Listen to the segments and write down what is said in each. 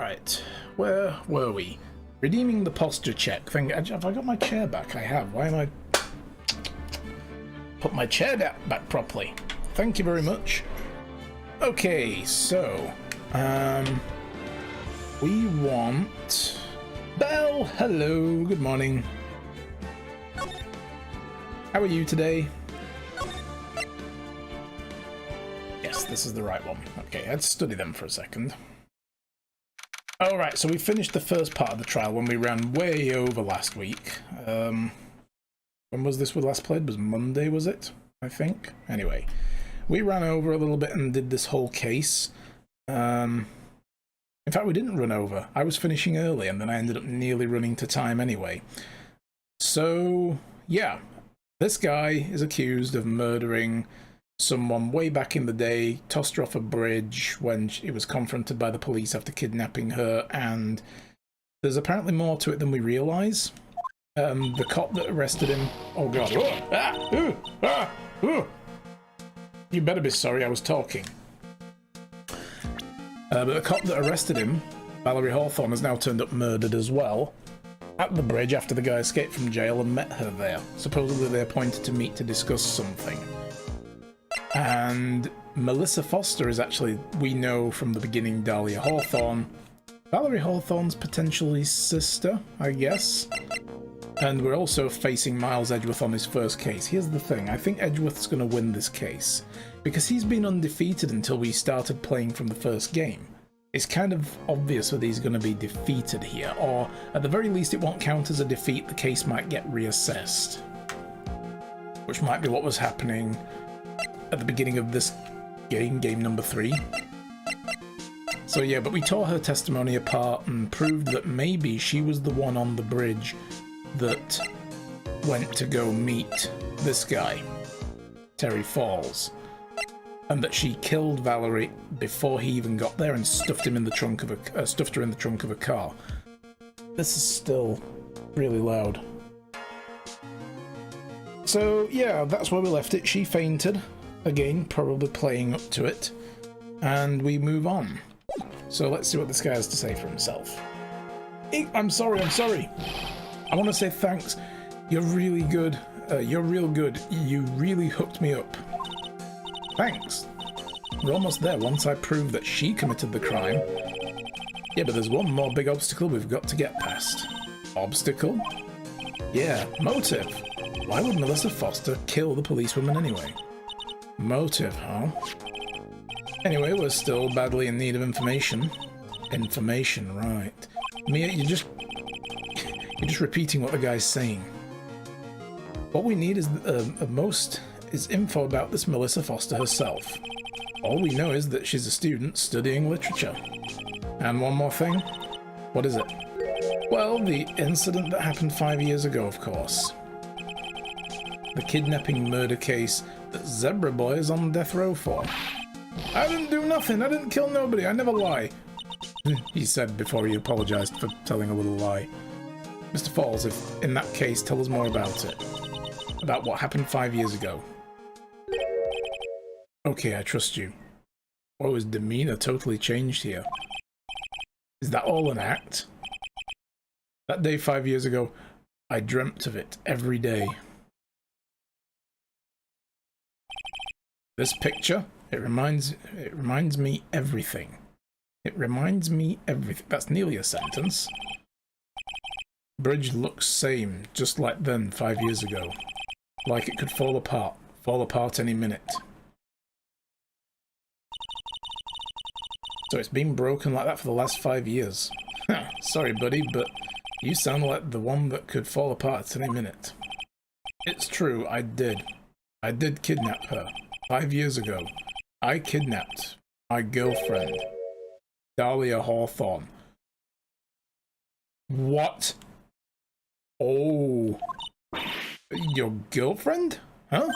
Alright, where were we? Redeeming the posture check thing. Have I got my chair back? I have. Why am I... Put my chair back properly. Thank you very much. Okay, so... we want... Belle! Hello, good morning. How are you today? Yes, this is the right one. Okay, let's study them for a second. Alright, so we finished the first part of the trial when we ran way over last week. When was this we last played? Was Monday, was it? I think. Anyway, we ran over a little bit and did this whole case. In fact, we didn't run over. I was finishing early and then I ended up nearly running to time anyway. So, yeah. This guy is accused of murdering someone way back in the day, tossed her off a bridge when she was confronted by the police after kidnapping her, and there's apparently more to it than we realise. The cop that arrested him... Oh god. You better be sorry I was talking. But the cop that arrested him, Valerie Hawthorne, has now turned up murdered as well at the bridge after the guy escaped from jail and met her there. Supposedly they appointed to meet to discuss something. And Melissa Foster is actually, we know from the beginning, Dahlia Hawthorne. Valerie Hawthorne's potentially sister, I guess. And we're also facing Miles Edgeworth on his first case. Here's the thing, I think Edgeworth's going to win this case. Because he's been undefeated until we started playing from the first game. It's kind of obvious that he's going to be defeated here, or at the very least it won't count as a defeat, the case might get reassessed. Which might be what was happening at the beginning of this game, game number 3. So yeah, but we tore her testimony apart and proved that maybe she was the one on the bridge that went to go meet this guy, Terry Falls, and that she killed Valerie before he even got there and stuffed him in the trunk of a stuffed her in the trunk of a car. This is still really loud. So yeah, that's where we left it. She fainted. Again, probably playing up to it. And we move on. So let's see what this guy has to say for himself. I'm sorry. I want to say thanks. You're really good. You're real good. You really hooked me up. Thanks. We're almost there once I prove that she committed the crime. Yeah, but there's one more big obstacle we've got to get past. Obstacle? Yeah, motive. Why would Melissa Foster kill the policewoman anyway? Motive, huh? Anyway, we're still badly in need of information. Information, right. Mia, you're just repeating what the guy's saying. What we need is most is info about this Melissa Foster herself. All we know is that she's a student studying literature. And one more thing. What is it? Well, the incident that happened 5 years ago, of course. The kidnapping murder case that Zebra Boy is on death row for. I didn't do nothing. I didn't kill nobody. I never lie. He said before he apologized for telling a little lie. Mr. Falls, if in that case, tell us more about it. About what happened 5 years ago. Okay, I trust you. Oh, his demeanor totally changed here. Is that all an act? That day 5 years ago, I dreamt of it every day. This picture, it reminds me everything. It reminds me everything. That's nearly a sentence. Bridge looks same, just like then 5 years ago. Like it could fall apart any minute. So it's been broken like that for the last 5 years. Sorry, buddy, but you sound like the one that could fall apart at any minute. It's true, I did. I did kidnap her. 5 years ago. I kidnapped my girlfriend, Dahlia Hawthorne. What? Oh. Your girlfriend? Huh?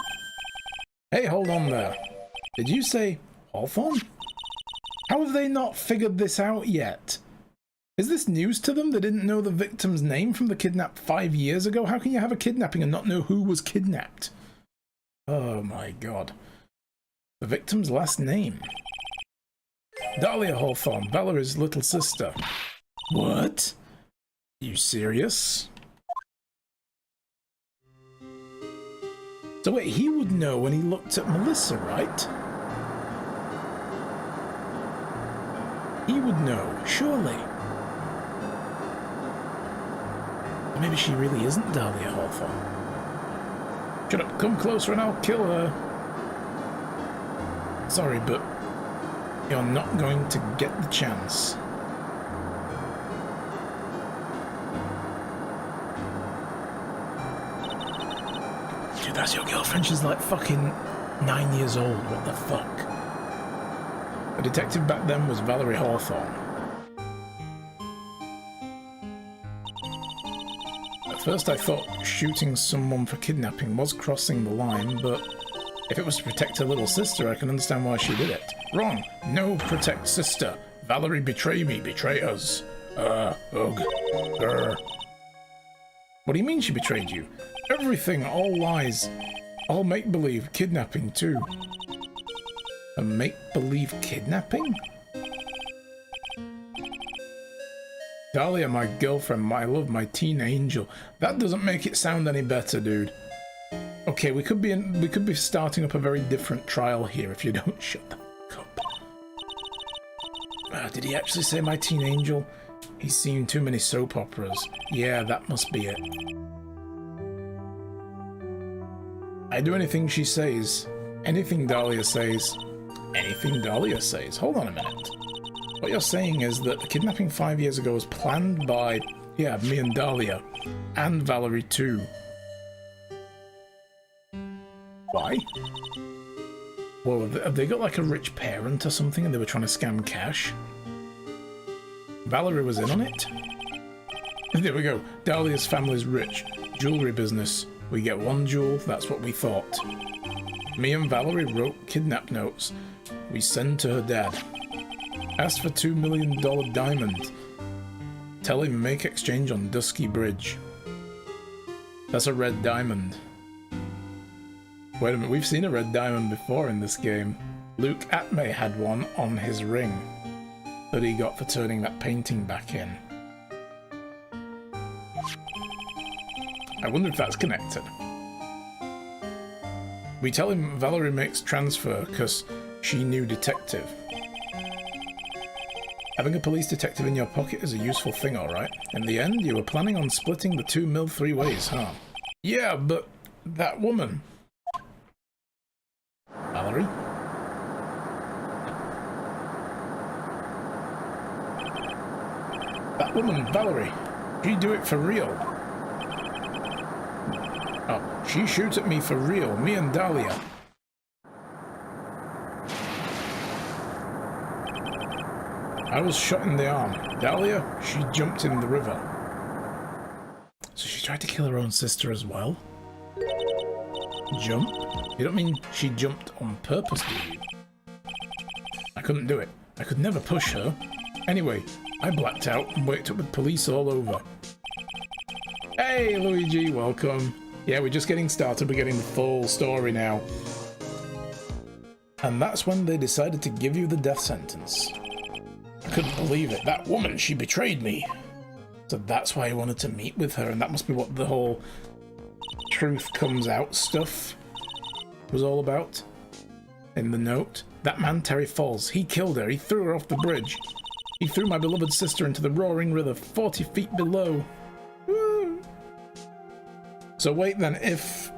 Hey, hold on there. Did you say Hawthorne? How have they not figured this out yet? Is this news to them? They didn't know the victim's name from the kidnap 5 years ago? How can you have a kidnapping and not know who was kidnapped? Oh my god. The victim's last name. Dahlia Hawthorne, Valerie's little sister. What? You serious? So wait, he would know when he looked at Melissa, right? He would know, surely. Maybe she really isn't Dahlia Hawthorne. Shut up, come closer and I'll kill her. Sorry, but you're not going to get the chance. Dude, that's your girlfriend? She's like fucking 9 years old. What the fuck? The detective back then was Valerie Hawthorne. At first I thought shooting someone for kidnapping was crossing the line, but if it was to protect her little sister, I can understand why she did it. Wrong. No protect sister. Valerie betray me, betray us. Ugh. Grr. What do you mean she betrayed you? Everything, all lies. All make-believe, kidnapping too. A make-believe kidnapping? Dahlia, my girlfriend, my love, my teen angel. That doesn't make it sound any better, dude. Okay, we could be starting up a very different trial here if you don't shut the fuck up. Did he actually say my teen angel? He's seen too many soap operas. Yeah, that must be it. I do anything she says. Anything Dahlia says. Anything Dahlia says. Hold on a minute. What you're saying is that the kidnapping 5 years ago was planned by, yeah, me and Dahlia. And Valerie too. Why? Well, have they got like a rich parent or something and they were trying to scam cash? Valerie was in on it? There we go. Dahlia's family's rich. Jewelry business. We get one jewel, that's what we thought. Me and Valerie wrote kidnap notes. We send to her dad. Asked for $2 million diamond. Tell him make exchange on Dusky Bridge. That's a red diamond. Wait a minute, we've seen a red diamond before in this game. Luke Atmay had one on his ring that he got for turning that painting back in. I wonder if that's connected. We tell him Valerie makes transfer because she knew detective. Having a police detective in your pocket is a useful thing, alright. In the end, you were planning on splitting the 2 mil 3 ways, huh? Yeah, but that woman... Valerie? That woman, Valerie. She'd do it for real. Oh, she shoots at me for real, me and Dahlia. I was shot in the arm. Dahlia, she jumped in the river. So she tried to kill her own sister as well? Jump? You don't mean she jumped on purpose, do you? I couldn't do it. I could never push her. Anyway, I blacked out and waked up with police all over. Hey, Luigi, welcome. Yeah, we're just getting started. We're getting the full story now. And that's when they decided to give you the death sentence. I couldn't believe it. That woman, she betrayed me. So that's why I wanted to meet with her, and that must be what the whole truth comes out stuff was all about. In the note, that man Terry Falls, he killed her. He threw her off the bridge. He threw my beloved sister into the roaring river 40 feet below. Woo. So wait then, if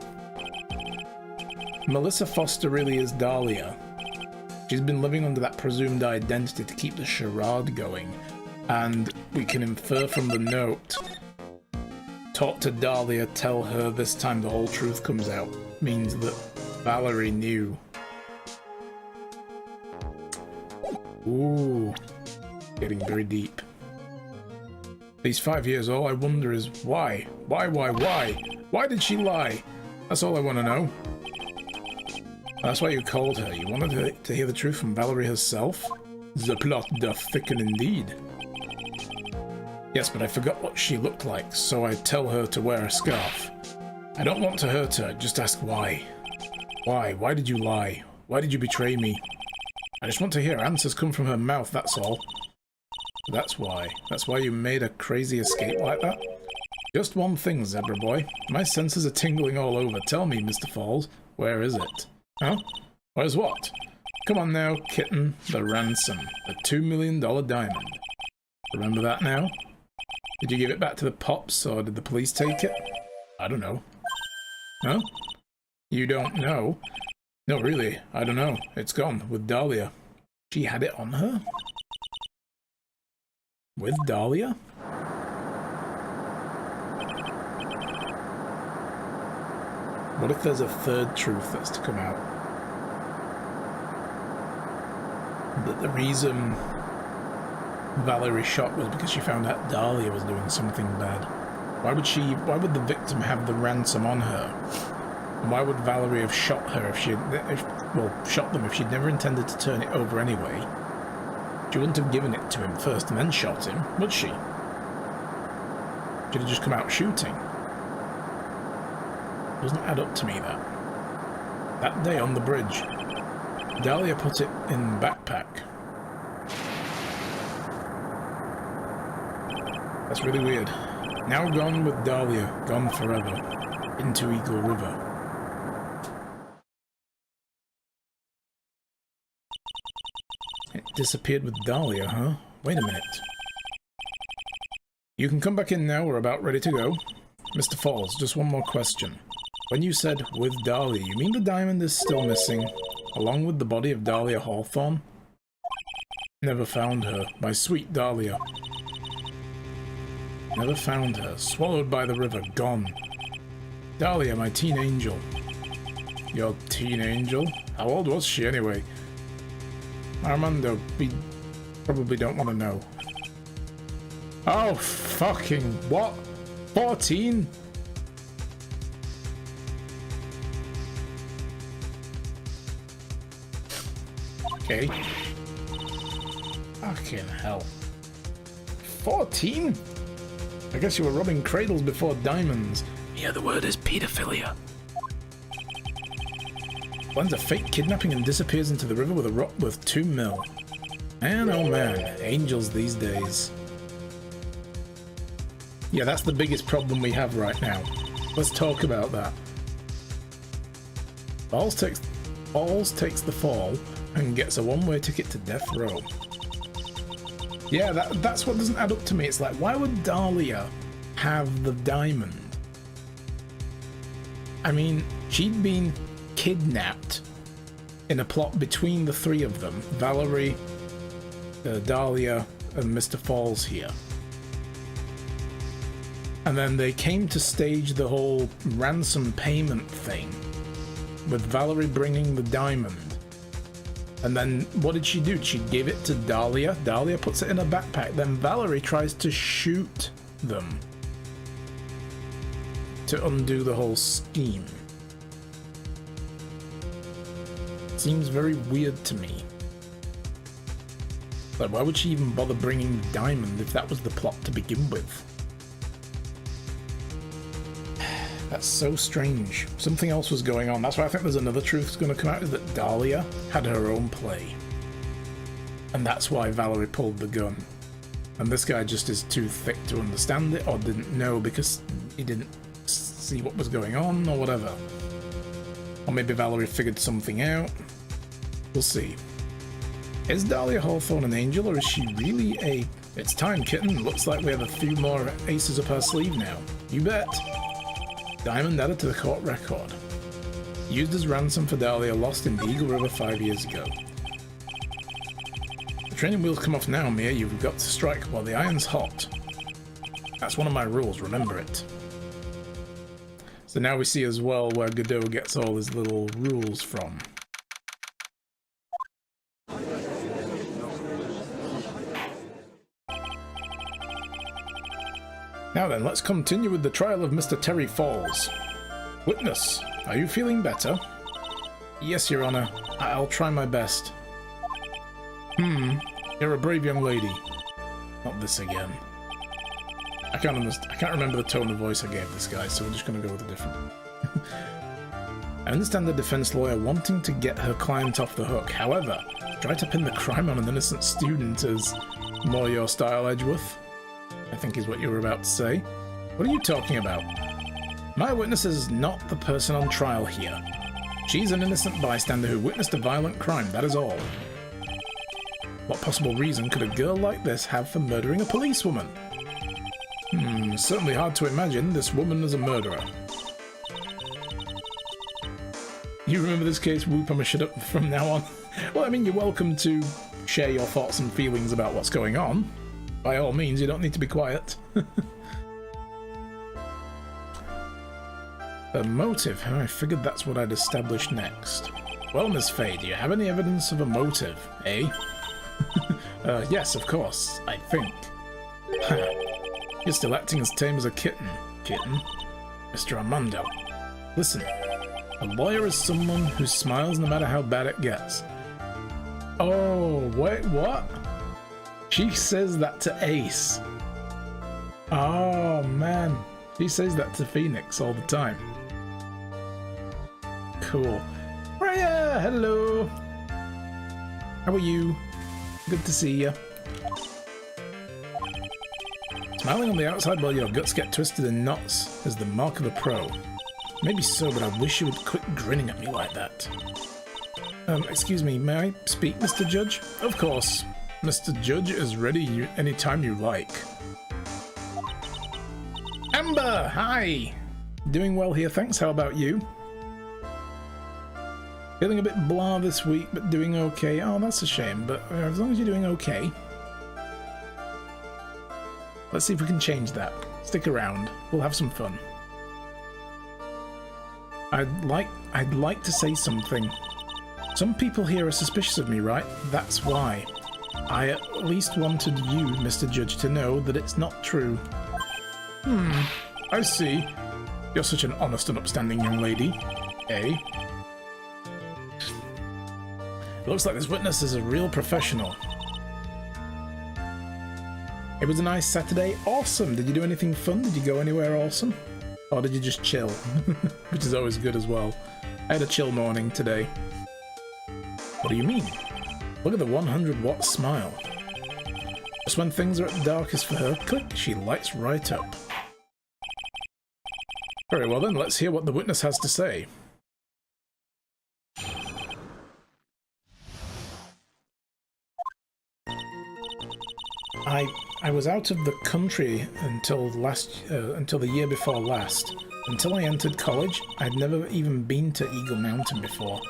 Melissa Foster really is Dahlia, she's been living under that presumed identity to keep the charade going, and we can infer from the note, talk to Dahlia, tell her this time the whole truth comes out, means that Valerie knew. Ooh, getting very deep. These 5 years, all I wonder is why? Why? Why did she lie? That's all I want to know. That's why you called her. You wanted to hear the truth from Valerie herself? The plot doth thicken indeed. Yes, but I forgot what she looked like, so I tell her to wear a scarf. I don't want to hurt her, just ask why. Why? Why did you lie? Why did you betray me? I just want to hear answers come from her mouth, that's all. That's why. That's why you made a crazy escape like that? Just one thing, Zebra Boy. My senses are tingling all over. Tell me, Mr. Falls, where is it? Huh? Where's what? Come on now, kitten. The ransom. The $2 million diamond. Remember that now? Did you give it back to the Pops, or did the police take it? I don't know. Huh? You don't know? No, really, I don't know. It's gone, with Dahlia. She had it on her? With Dahlia? What if there's a third truth that's to come out? That the reason Valerie shot was because she found out Dahlia was doing something bad. Why would the victim have the ransom on her? And why would Valerie have shot her if shot them if she'd never intended to turn it over anyway? She wouldn't have given it to him first and then shot him, would she? She'd have just come out shooting. Doesn't add up to me, that. That day on the bridge, Dahlia put it in the backpack. That's really weird. Now gone with Dahlia, gone forever, into Eagle River. It disappeared with Dahlia, huh? Wait a minute. You can come back in now, we're about ready to go. Mr. Falls, just one more question. When you said, with Dahlia, you mean the diamond is still missing, along with the body of Dahlia Hawthorne? Never found her, my sweet Dahlia. Never found her, swallowed by the river, gone. Dahlia, my teen angel. Your teen angel? How old was she anyway? Armando, we probably don't want to know. Oh, fucking what? 14? Okay. Fucking hell. 14? I guess you were robbing cradles before diamonds. Yeah, the word is pedophilia. Plans a fake kidnapping and disappears into the river with a rock worth 2 mil. Man, oh man, angels these days. Yeah, that's the biggest problem we have right now. Let's talk about that. Balls takes the fall and gets a one-way ticket to death row. Yeah, that's what doesn't add up to me. It's like, why would Dahlia have the diamond? I mean, she'd been kidnapped in a plot between the three of them. Valerie, Dahlia, and Mr. Falls here. And then they came to stage the whole ransom payment thing, with Valerie bringing the diamond. And then what did she do? She gave it to Dahlia. Dahlia puts it in a backpack. Then Valerie tries to shoot them to undo the whole scheme. Seems very weird to me. But why would she even bother bringing the diamond if that was the plot to begin with? That's so strange. Something else was going on. That's why I think there's another truth that's going to come out, is that Dahlia had her own play. And that's why Valerie pulled the gun. And this guy just is too thick to understand it, or didn't know because he didn't see what was going on, or whatever. Or maybe Valerie figured something out. We'll see. Is Dahlia Hawthorne an angel, or is she really a... It's time, kitten. Looks like we have a few more aces up our sleeve now. You bet. Diamond added to the court record. Used as ransom for Dahlia, lost in the Eagle River 5 years ago. The training wheels come off now, Mia. You've got to strike while the iron's hot. That's one of my rules, remember it. So now we see as well where Godot gets all his little rules from. Now then, let's continue with the trial of Mr. Terry Falls. Witness, are you feeling better? Yes, Your Honor. I'll try my best. You're a brave young lady. Not this again. I can't remember the tone of voice I gave this guy, so we're just going to go with a different one. I understand the defense lawyer wanting to get her client off the hook. However, Try to pin the crime on an innocent student is more your style, Edgeworth, I think is what you were about to say. What are you talking about? My witness is not the person on trial here. She's an innocent bystander who witnessed a violent crime, that is all. What possible reason could a girl like this have for murdering a policewoman? Certainly hard to imagine this woman is a murderer. You remember this case? Whoop, I'ma shut up from now on. Well, I mean, you're welcome to share your thoughts and feelings about what's going on. By all means, you don't need to be quiet. A motive? I figured that's what I'd establish next. Well, Miss Faye, do you have any evidence of a motive, eh? Yes, of course, I think. You're still acting as tame as a kitten. Kitten? Mr. Armando. Listen, a lawyer is someone who smiles no matter how bad it gets. Oh, wait, what? She says that to Ace. Oh, man. She says that to Phoenix all the time. Cool. Rhea, hello. How are you? Good to see you. Smiling on the outside while your guts get twisted in knots is the mark of a pro. Maybe so, but I wish you would quit grinning at me like that. Excuse me, may I speak, Mr. Judge? Of course. Mr. Judge is ready anytime you like. Amber, hi! Doing well here, thanks. How about you? Feeling a bit blah this week, but doing okay. Oh, that's a shame, but as long as you're doing okay. Let's see if we can change that. Stick around. We'll have some fun. I'd like to say something. Some people here are suspicious of me, right? That's why. I at least wanted you, Mr. Judge, to know that it's not true. I see. You're such an honest and upstanding young lady. Eh? It looks like this witness is a real professional. It was a nice Saturday. Awesome! Did you do anything fun? Did you go anywhere awesome? Or did you just chill? Which is always good as well. I had a chill morning today. What do you mean? Look at the 100-watt smile. Just when things are at the darkest for her, click, she lights right up. Very well then, let's hear what the witness has to say. I was out of the country until the year before last. Until I entered college, I'd never even been to Eagle Mountain before.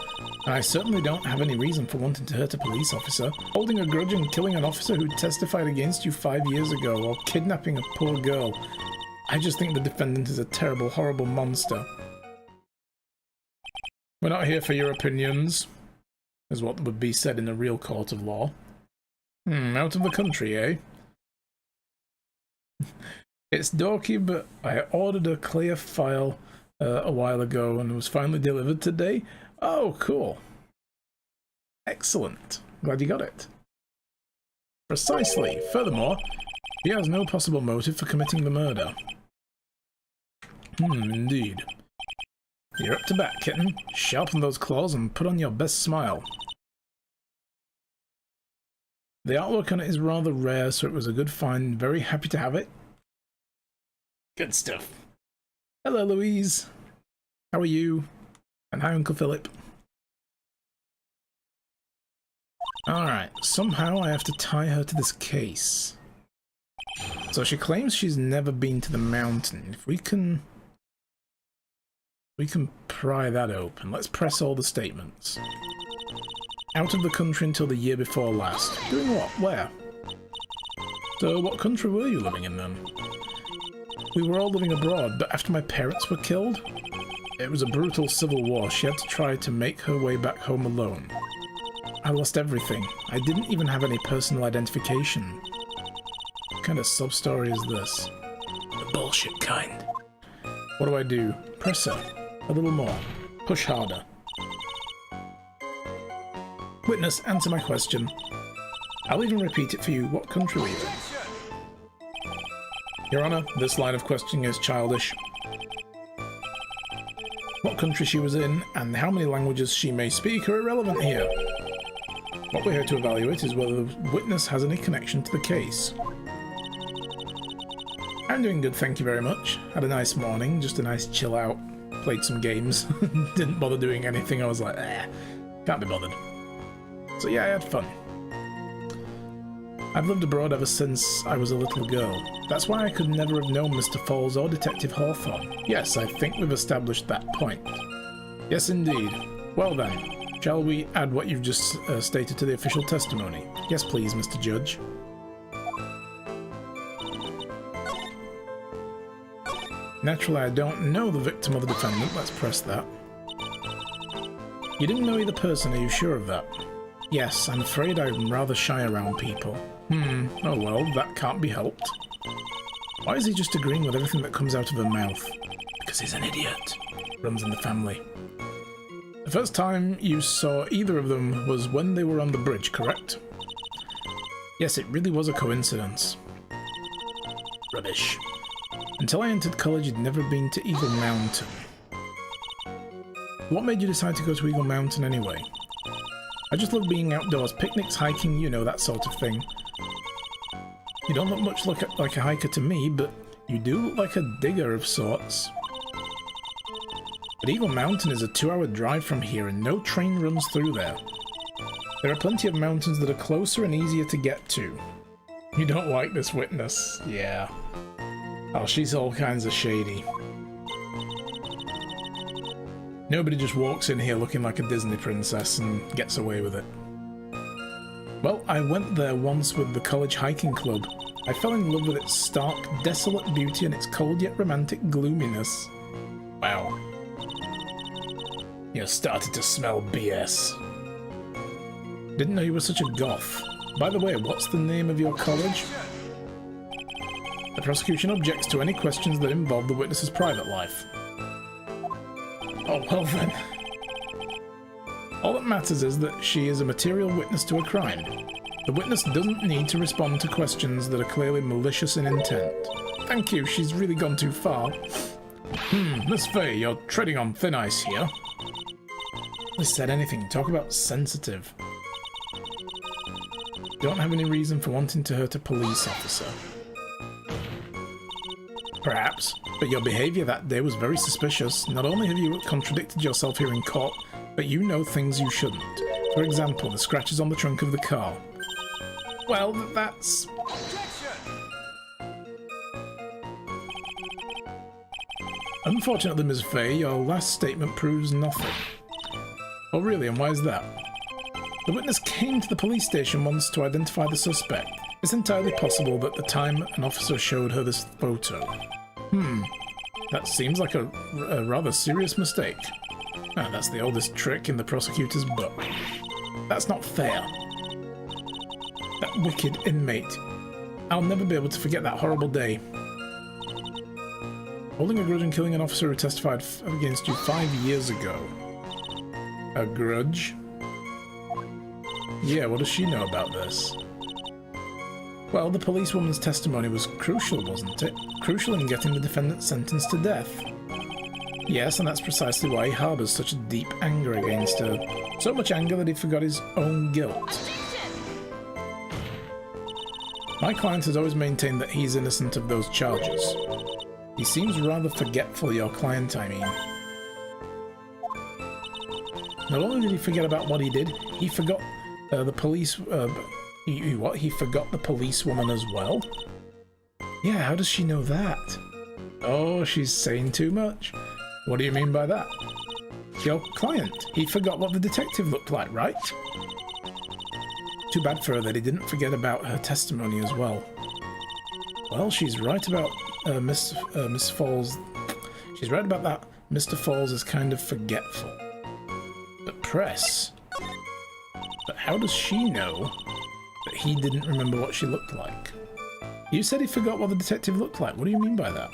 And I certainly don't have any reason for wanting to hurt a police officer, holding a grudge and killing an officer who testified against you 5 years ago, or kidnapping a poor girl. I just think the defendant is a terrible, horrible monster. We're not here for your opinions, is what would be said in a real court of law. Out of the country, eh? It's dorky, but I ordered a clear file a while ago and it was finally delivered today. Oh, cool. Excellent. Glad you got it. Precisely. Furthermore, he has no possible motive for committing the murder. Indeed. You're up to bat, kitten. Sharpen those claws and put on your best smile. The artwork on it is rather rare, so it was a good find. Very happy to have it. Good stuff. Hello, Louise. How are you? And hi, Uncle Philip. Alright, somehow I have to tie her to this case. So she claims she's never been to the mountain. If we can pry that open. Let's press all the statements. Out of the country until the year before last. Doing what? Where? So what country were you living in then? We were all living abroad, but after my parents were killed, it was a brutal civil war. She had to try to make her way back home alone. I lost everything. I didn't even have any personal identification. What kind of sub-story is this? The bullshit kind. What do I do? Press her. A little more. Push harder. Witness, answer my question. I'll even repeat it for you. What country were you in? Your Honor, this line of questioning is childish. What country she was in and how many languages she may speak are irrelevant here. What we're here to evaluate is whether the witness has any connection to the case. I'm doing good, thank you very much. Had a nice morning, just a nice chill out. Played some games. Didn't bother doing anything. I was like, can't be bothered. So yeah, I had fun. I've lived abroad ever since I was a little girl. That's why I could never have known Mr. Falls or Detective Hawthorne. Yes, I think we've established that point. Yes, indeed. Well then, shall we add what you've just stated to the official testimony? Yes, please, Mr. Judge. Naturally, I don't know the victim or the defendant. Let's press that. You didn't know either person, are you sure of that? Yes, I'm afraid I'm rather shy around people. Oh well, that can't be helped. Why is he just agreeing with everything that comes out of her mouth? Because he's an idiot. Runs in the family. The first time you saw either of them was when they were on the bridge, correct? Yes, it really was a coincidence. Rubbish. Until I entered college, you'd never been to Eagle Mountain. What made you decide to go to Eagle Mountain anyway? I just love being outdoors, picnics, hiking, you know, that sort of thing. You don't look much like a hiker to me, but you do look like a digger of sorts. But Eagle Mountain is a 2-hour drive from here and no train runs through there. There are plenty of mountains that are closer and easier to get to. You don't like this witness? Yeah. Oh, she's all kinds of shady. Nobody just walks in here looking like a Disney princess and gets away with it. Well, I went there once with the college hiking club. I fell in love with its stark, desolate beauty and its cold yet romantic gloominess. Wow. You started to smell BS. Didn't know you were such a goth. By the way, what's the name of your college? The prosecution objects to any questions that involve the witness's private life. Oh, well then. All that matters is that she is a material witness to a crime. The witness doesn't need to respond to questions that are clearly malicious in intent. Thank you, she's really gone too far. Miss Faye, you're treading on thin ice here. I said anything. Talk about sensitive. Don't have any reason for wanting to hurt a police officer. Perhaps, but your behaviour that day was very suspicious. Not only have you contradicted yourself here in court, but you know things you shouldn't. For example, the scratches on the trunk of the car. Well, that's... Unfortunately, Ms. Faye, your last statement proves nothing. Oh really, and why is that? The witness came to the police station once to identify the suspect. It's entirely possible that the time an officer showed her this photo. That seems like a rather serious mistake. Ah, that's the oldest trick in the prosecutor's book. That's not fair. That wicked inmate. I'll never be able to forget that horrible day. Holding a grudge and killing an officer who testified against you 5 years ago. A grudge? Yeah, what does she know about this? Well, the policewoman's testimony was crucial, wasn't it? Crucial in getting the defendant sentenced to death. Yes, and that's precisely why he harbours such a deep anger against her. So much anger that he forgot his own guilt. My client has always maintained that he's innocent of those charges. He seems rather forgetful, your client, I mean. Not only did he forget about what he did, he forgot the police... What? He forgot the policewoman as well? Yeah, how does she know that? Oh, she's saying too much. What do you mean by that? Your client. He forgot what the detective looked like, right? Too bad for her that he didn't forget about her testimony as well. Well, she's right about Miss Falls. She's right about that. Mr. Falls is kind of forgetful. But Press. But how does she know that he didn't remember what she looked like? You said he forgot what the detective looked like. What do you mean by that?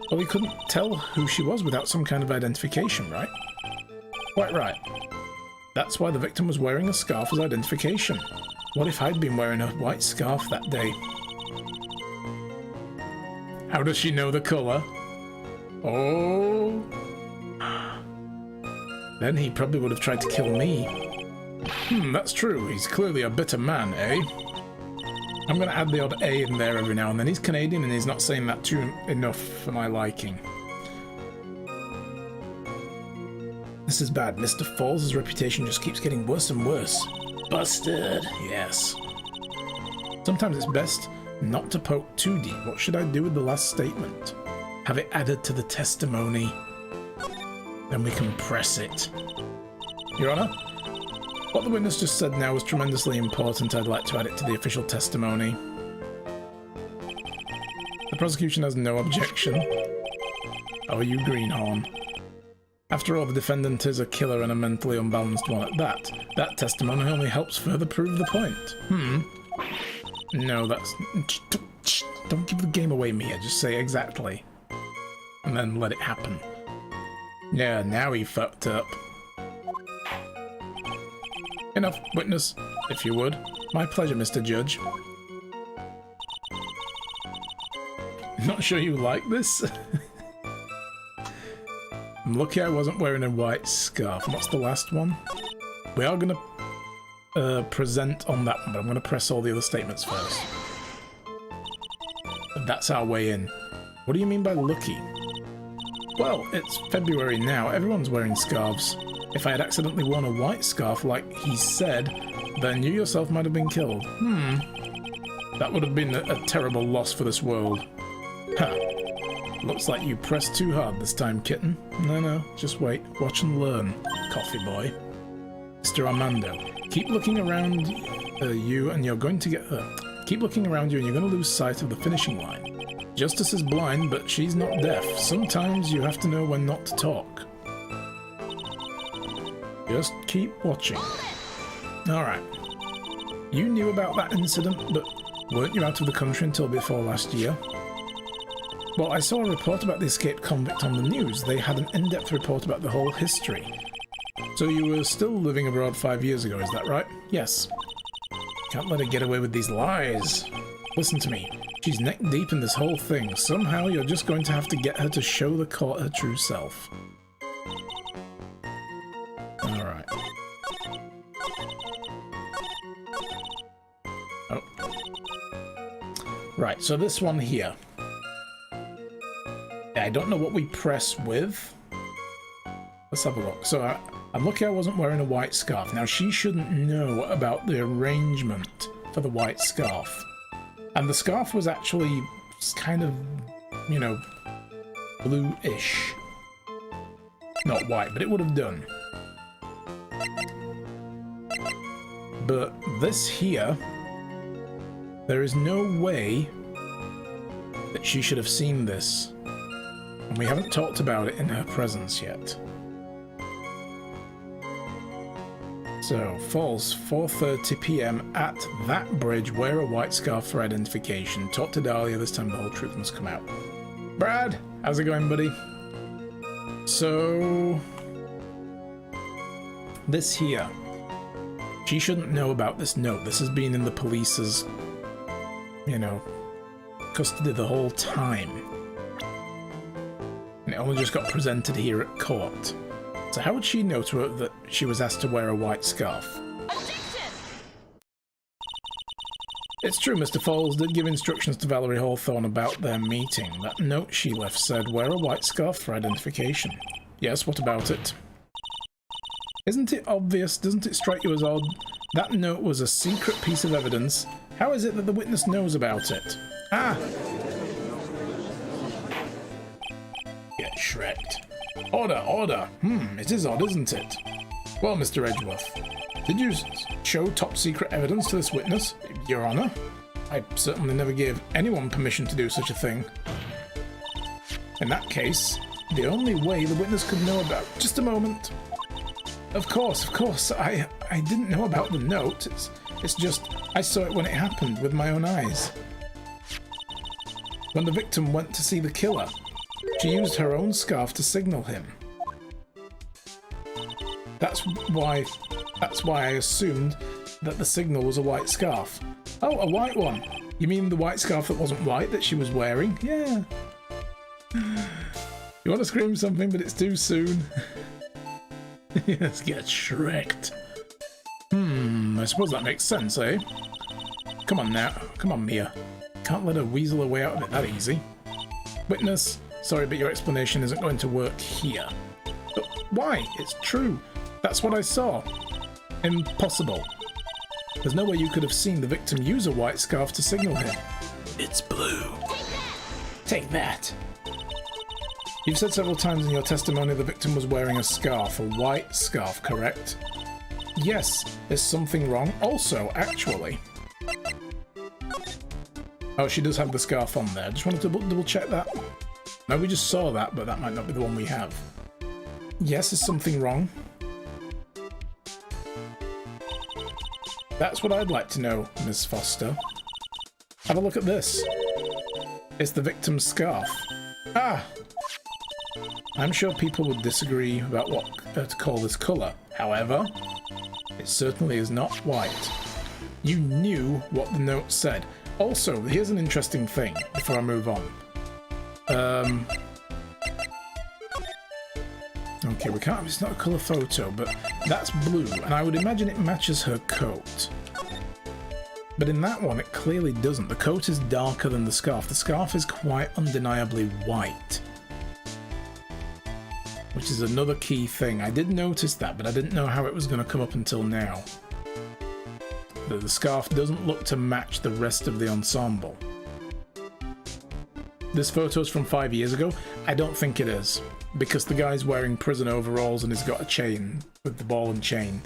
Well, he couldn't tell who she was without some kind of identification, right? Quite right. That's why the victim was wearing a scarf as identification. What if I'd been wearing a white scarf that day? How does she know the colour? Oh... Then he probably would have tried to kill me. That's true. He's clearly a bitter man, eh? I'm going to add the odd A in there every now and then. He's Canadian and he's not saying that too enough for my liking. This is bad. Mr. Falls' reputation just keeps getting worse and worse. Busted. Yes. Sometimes it's best not to poke too deep. What should I do with the last statement? Have it added to the testimony. Then we can press it. Your Honor? What the witness just said now was tremendously important. I'd like to add it to the official testimony. The prosecution has no objection. Oh, you greenhorn. After all, the defendant is a killer and a mentally unbalanced one at that. That testimony only helps further prove the point. No, that's... Don't give the game away, Mia. Just say exactly. And then let it happen. Yeah, now he fucked up. Enough, witness, if you would. My pleasure, Mr. Judge. Not sure you like this? I'm lucky I wasn't wearing a white scarf. What's the last one? We are going to present on that one, but I'm going to press all the other statements first. That's our way in. What do you mean by lucky? Well, it's February now. Everyone's wearing scarves. If I had accidentally worn a white scarf like he said, then you yourself might have been killed. That would have been a terrible loss for this world. Huh. Looks like you pressed too hard this time, kitten. No, just wait. Watch and learn, coffee boy. Mr. Armando, keep looking around you and you're going to get hurt. Keep looking around you and you're going to lose sight of the finishing line. Justice is blind, but she's not deaf. Sometimes you have to know when not to talk. Just keep watching. Alright. You knew about that incident, but weren't you out of the country until before last year? Well, I saw a report about the escaped convict on the news. They had an in-depth report about the whole history. So you were still living abroad 5 years ago, is that right? Yes. Can't let her get away with these lies. Listen to me. She's neck deep in this whole thing. Somehow you're just going to have to get her to show the court her true self. Alright. Oh. Right, so this one here. I don't know what we press with. Let's have a look. So I'm lucky I wasn't wearing a white scarf. Now she shouldn't know about the arrangement for the white scarf. And the scarf was actually kind of, you know, blue-ish. Not white, but it would have done. But this here, there is no way that she should have seen this. And we haven't talked about it in her presence yet. So, false, 4:30 PM at that bridge, wear a white scarf for identification. Talk to Dahlia, this time the whole truth must come out. Brad, how's it going, buddy? So, this here. She shouldn't know about this note. This has been in the police's, you know, custody the whole time. And it only just got presented here at court. So how would she know to her that she was asked to wear a white scarf? Objection! It's true, Mr. Falls did give instructions to Valerie Hawthorne about their meeting. That note she left said, wear a white scarf for identification. Yes, what about it? Isn't it obvious? Doesn't it strike you as odd? That note was a secret piece of evidence. How is it that the witness knows about it? Ah! Get shreked. Order, order. It is odd, isn't it? Well, Mr. Edgeworth, did you show top secret evidence to this witness, Your Honor? I certainly never gave anyone permission to do such a thing. In that case, the only way the witness could know about... Just a moment. Of course, I didn't know about the note. It's just, I saw it when it happened with my own eyes. When the victim went to see the killer, she used her own scarf to signal him. That's why I assumed that the signal was a white scarf. Oh, a white one. You mean the white scarf that wasn't white that she was wearing? Yeah. You want to scream something, but it's too soon. Yes, get shreked. I suppose that makes sense, eh? Come on now. Come on, Mia. Can't let her weasel her way out of it that easy. Witness, sorry, but your explanation isn't going to work here. But why? It's true. That's what I saw. Impossible. There's no way you could have seen the victim use a white scarf to signal him. It's blue. Take that. You've said several times in your testimony the victim was wearing a scarf, a white scarf, correct? Yes. Is something wrong? Also, actually... Oh, she does have the scarf on there. Just wanted to double check that. No, we just saw that, but that might not be the one we have. Yes, is something wrong? That's what I'd like to know, Miss Foster. Have a look at this. It's the victim's scarf. Ah! I'm sure people would disagree about what to call this colour. However, it certainly is not white. You knew what the note said. Also, here's an interesting thing before I move on. Okay, we can't, it's not a colour photo, but that's blue, and I would imagine it matches her coat. But in that one, it clearly doesn't. The coat is darker than the scarf. The scarf is quite undeniably white. Which is another key thing. I did notice that, but I didn't know how it was going to come up until now. The scarf doesn't look to match the rest of the ensemble. This photo's from 5 years ago. I don't think it is, because the guy's wearing prison overalls and he's got a chain with the ball and chain.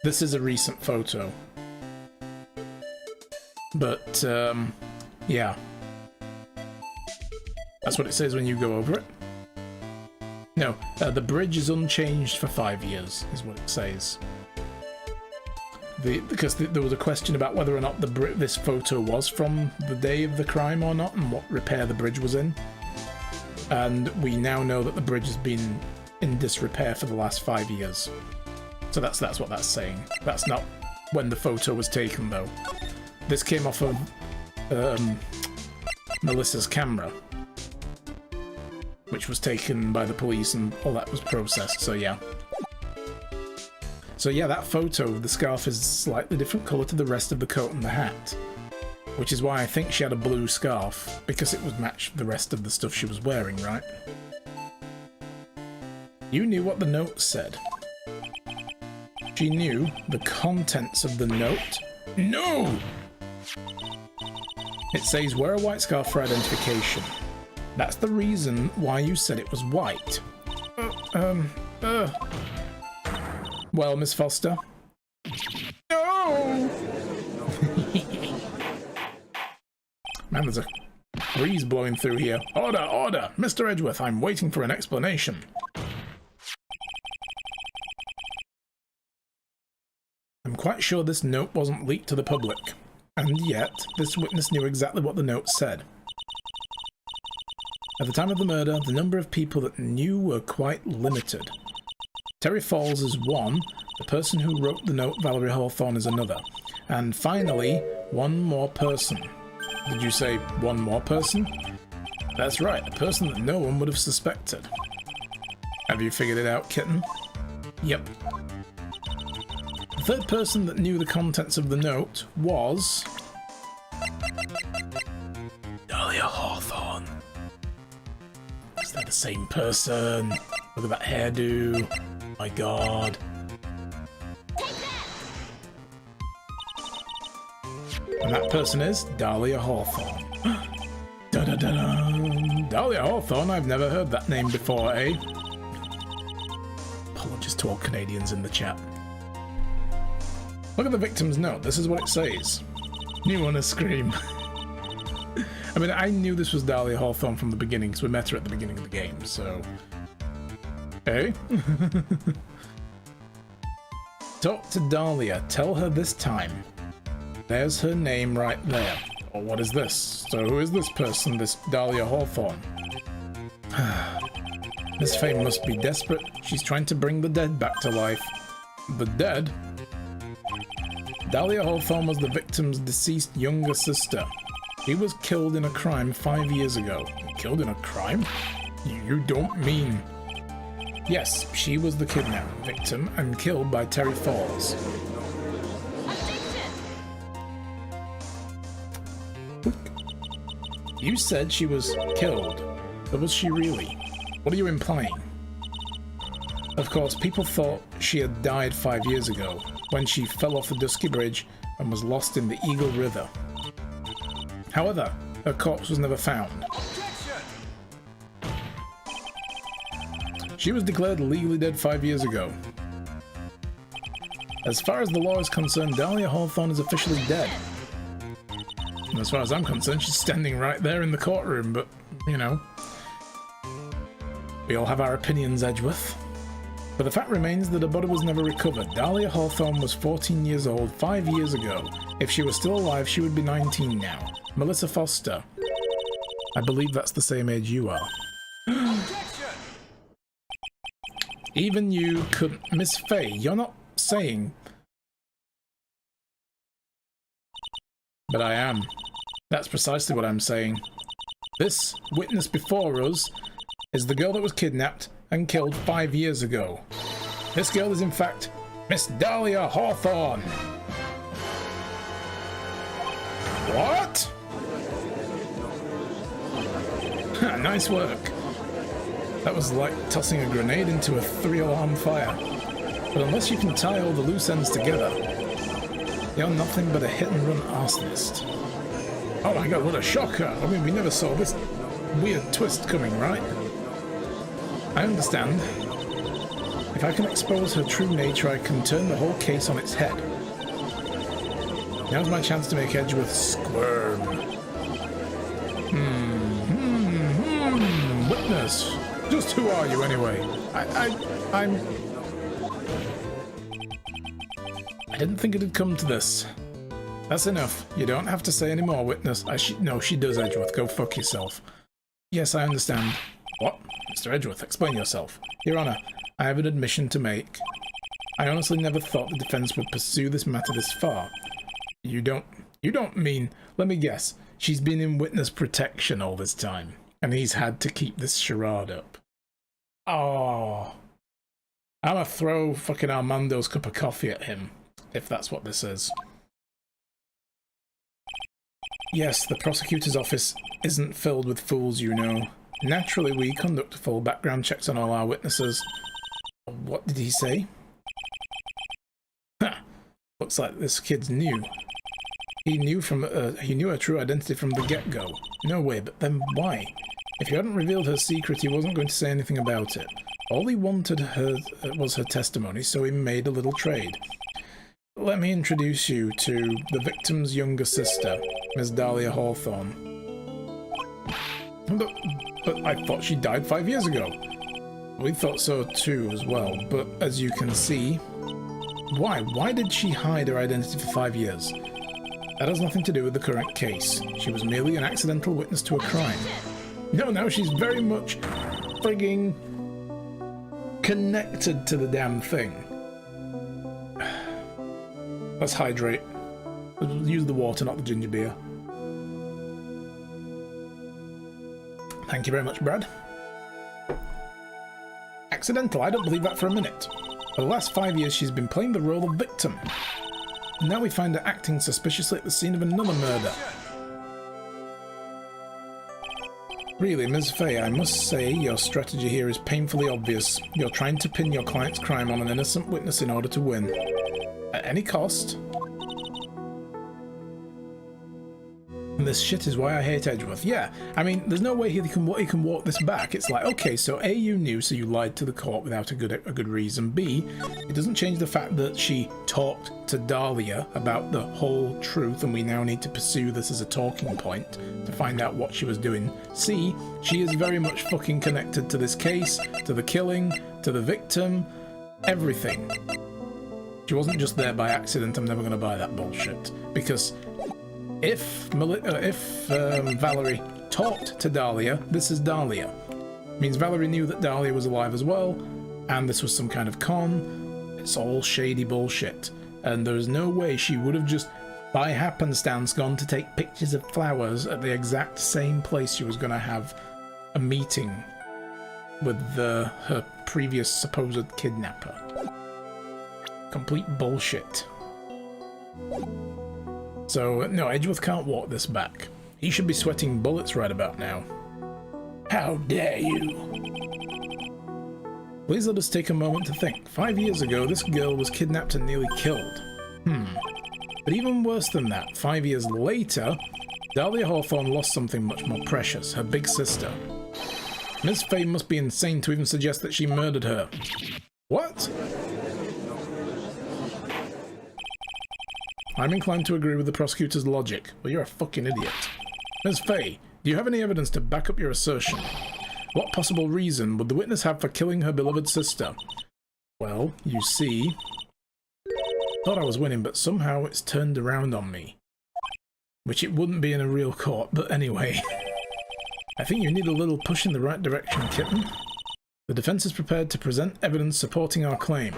This is a recent photo. But, yeah. That's what it says when you go over it. No, the bridge is unchanged for 5 years, is what it says. Because there was a question about whether or not this photo was from the day of the crime or not, and what repair the bridge was in. And we now know that the bridge has been in disrepair for the last 5 years. So that's what that's saying. That's not when the photo was taken, though. This came off of Melissa's camera, which was taken by the police, and all that was processed, so yeah. So yeah, that photo of the scarf is a slightly different colour to the rest of the coat and the hat. Which is why I think she had a blue scarf, because it would match the rest of the stuff she was wearing, right? You knew what the note said. She knew the contents of the note. No! It says, wear a white scarf for identification. That's the reason why you said it was white. Well, Miss Foster? No! Man, there's a breeze blowing through here. Order, order! Mr. Edgeworth, I'm waiting for an explanation. I'm quite sure this note wasn't leaked to the public. And yet, this witness knew exactly what the note said. At the time of the murder, the number of people that knew were quite limited. Terry Falls is one, the person who wrote the note, Valerie Hawthorne, is another. And finally, one more person. Did you say one more person? That's right, a person that no one would have suspected. Have you figured it out, kitten? Yep. The third person that knew the contents of the note was... Dahlia Hawthorne. Is that the same person? Look at that hairdo. My god. And that person is Dahlia Hawthorne. Da-da-da-da. Dahlia Hawthorne, I've never heard that name before, eh? Apologies to all Canadians in the chat. Look at the victim's note. This is what it says. You want to scream. I mean, I knew this was Dahlia Hawthorne from the beginning, because we met her at the beginning of the game, so... Hey? Talk to Dahlia. Tell her this time. There's her name right there. Or what is this? So who is this person, this Dahlia Hawthorne? Miss Fame must be desperate. She's trying to bring the dead back to life. The dead? Dahlia Hawthorne was the victim's deceased younger sister. She was killed in a crime 5 years ago. Killed in a crime? You don't mean... Yes, she was the kidnapped victim and killed by Terry Falls. You said she was killed, but was she really? What are you implying? Of course, people thought she had died 5 years ago, when she fell off the Dusky Bridge and was lost in the Eagle River. However, her corpse was never found. She was declared legally dead 5 years ago. As far as the law is concerned, Dahlia Hawthorne is officially dead. And as far as I'm concerned, she's standing right there in the courtroom, but, you know, we all have our opinions, Edgeworth. But the fact remains that her body was never recovered. Dahlia Hawthorne was 14 years old 5 years ago. If she was still alive, she would be 19 now. Melissa Foster. I believe that's the same age you are. Even you could... Miss Faye, you're not saying... But I am. That's precisely what I'm saying. This witness before us is the girl that was kidnapped and killed 5 years ago. This girl is in fact Miss Dahlia Hawthorne. What? Nice work. That was like tossing a grenade into a 3-alarm fire. But unless you can tie all the loose ends together, you're nothing but a hit-and-run arsonist. Oh my god, what a shocker! I mean, we never saw this weird twist coming, right? I understand. If I can expose her true nature, I can turn the whole case on its head. Now's my chance to make Edgeworth squirm. Witness! Just who are you, anyway? I didn't think it'd come to this. That's enough. You don't have to say any more, witness. No, she does, Edgeworth. Go fuck yourself. Yes, I understand. What? Mr. Edgeworth, explain yourself. Your Honor, I have an admission to make. I honestly never thought the defense would pursue this matter this far. You don't mean... Let me guess. She's been in witness protection all this time, and he's had to keep this charade up. Oh. I'm gonna throw fucking Armando's cup of coffee at him, if that's what this is. Yes, the prosecutor's office isn't filled with fools, you know. Naturally, we conduct full background checks on all our witnesses. What did he say? Ha! Looks like this kid's new. He knew her true identity from the get-go. No way, but then why? If you hadn't revealed her secret, he wasn't going to say anything about it. All he wanted was her testimony, so he made a little trade. Let me introduce you to the victim's younger sister, Miss Dahlia Hawthorne. But I thought she died 5 years ago. We thought so too as well, but as you can see... Why? Why did she hide her identity for 5 years? That has nothing to do with the current case. She was merely an accidental witness to a crime. No, she's very much frigging connected to the damn thing. Let's hydrate. Let's use the water, not the ginger beer. Thank you very much, Brad. Accidental, I don't believe that for a minute. For the last 5 years, she's been playing the role of victim. And now we find her acting suspiciously at the scene of another murder. Really, Ms. Faye, I must say your strategy here is painfully obvious. You're trying to pin your client's crime on an innocent witness in order to win. At any cost. And this shit is why I hate Edgeworth. Yeah, I mean, there's no way he can walk this back. It's like, okay, so A, you knew, so you lied to the court without a good reason. B, it doesn't change the fact that she talked to Dahlia about the whole truth, and we now need to pursue this as a talking point to find out what she was doing. C, she is very much fucking connected to this case, to the killing, to the victim, everything. She wasn't just there by accident. I'm never going to buy that bullshit. Because if Valerie talked to Dahlia, this is Dahlia. It means Valerie knew that Dahlia was alive as well, and this was some kind of con. It's all shady bullshit. And there's no way she would have just, by happenstance, gone to take pictures of flowers at the exact same place she was going to have a meeting with her previous supposed kidnapper. Complete bullshit. So, no, Edgeworth can't walk this back. He should be sweating bullets right about now. How dare you? Please let us take a moment to think. 5 years ago, this girl was kidnapped and nearly killed. But even worse than that, 5 years later, Dahlia Hawthorne lost something much more precious, her big sister. Ms. Fay must be insane to even suggest that she murdered her. What? I'm inclined to agree with the prosecutor's logic. Well, you're a fucking idiot. Ms. Fay, do you have any evidence to back up your assertion? What possible reason would the witness have for killing her beloved sister? Well, you see... Thought I was winning, but somehow it's turned around on me. Which it wouldn't be in a real court, but anyway. I think you need a little push in the right direction, kitten. The defense is prepared to present evidence supporting our claim.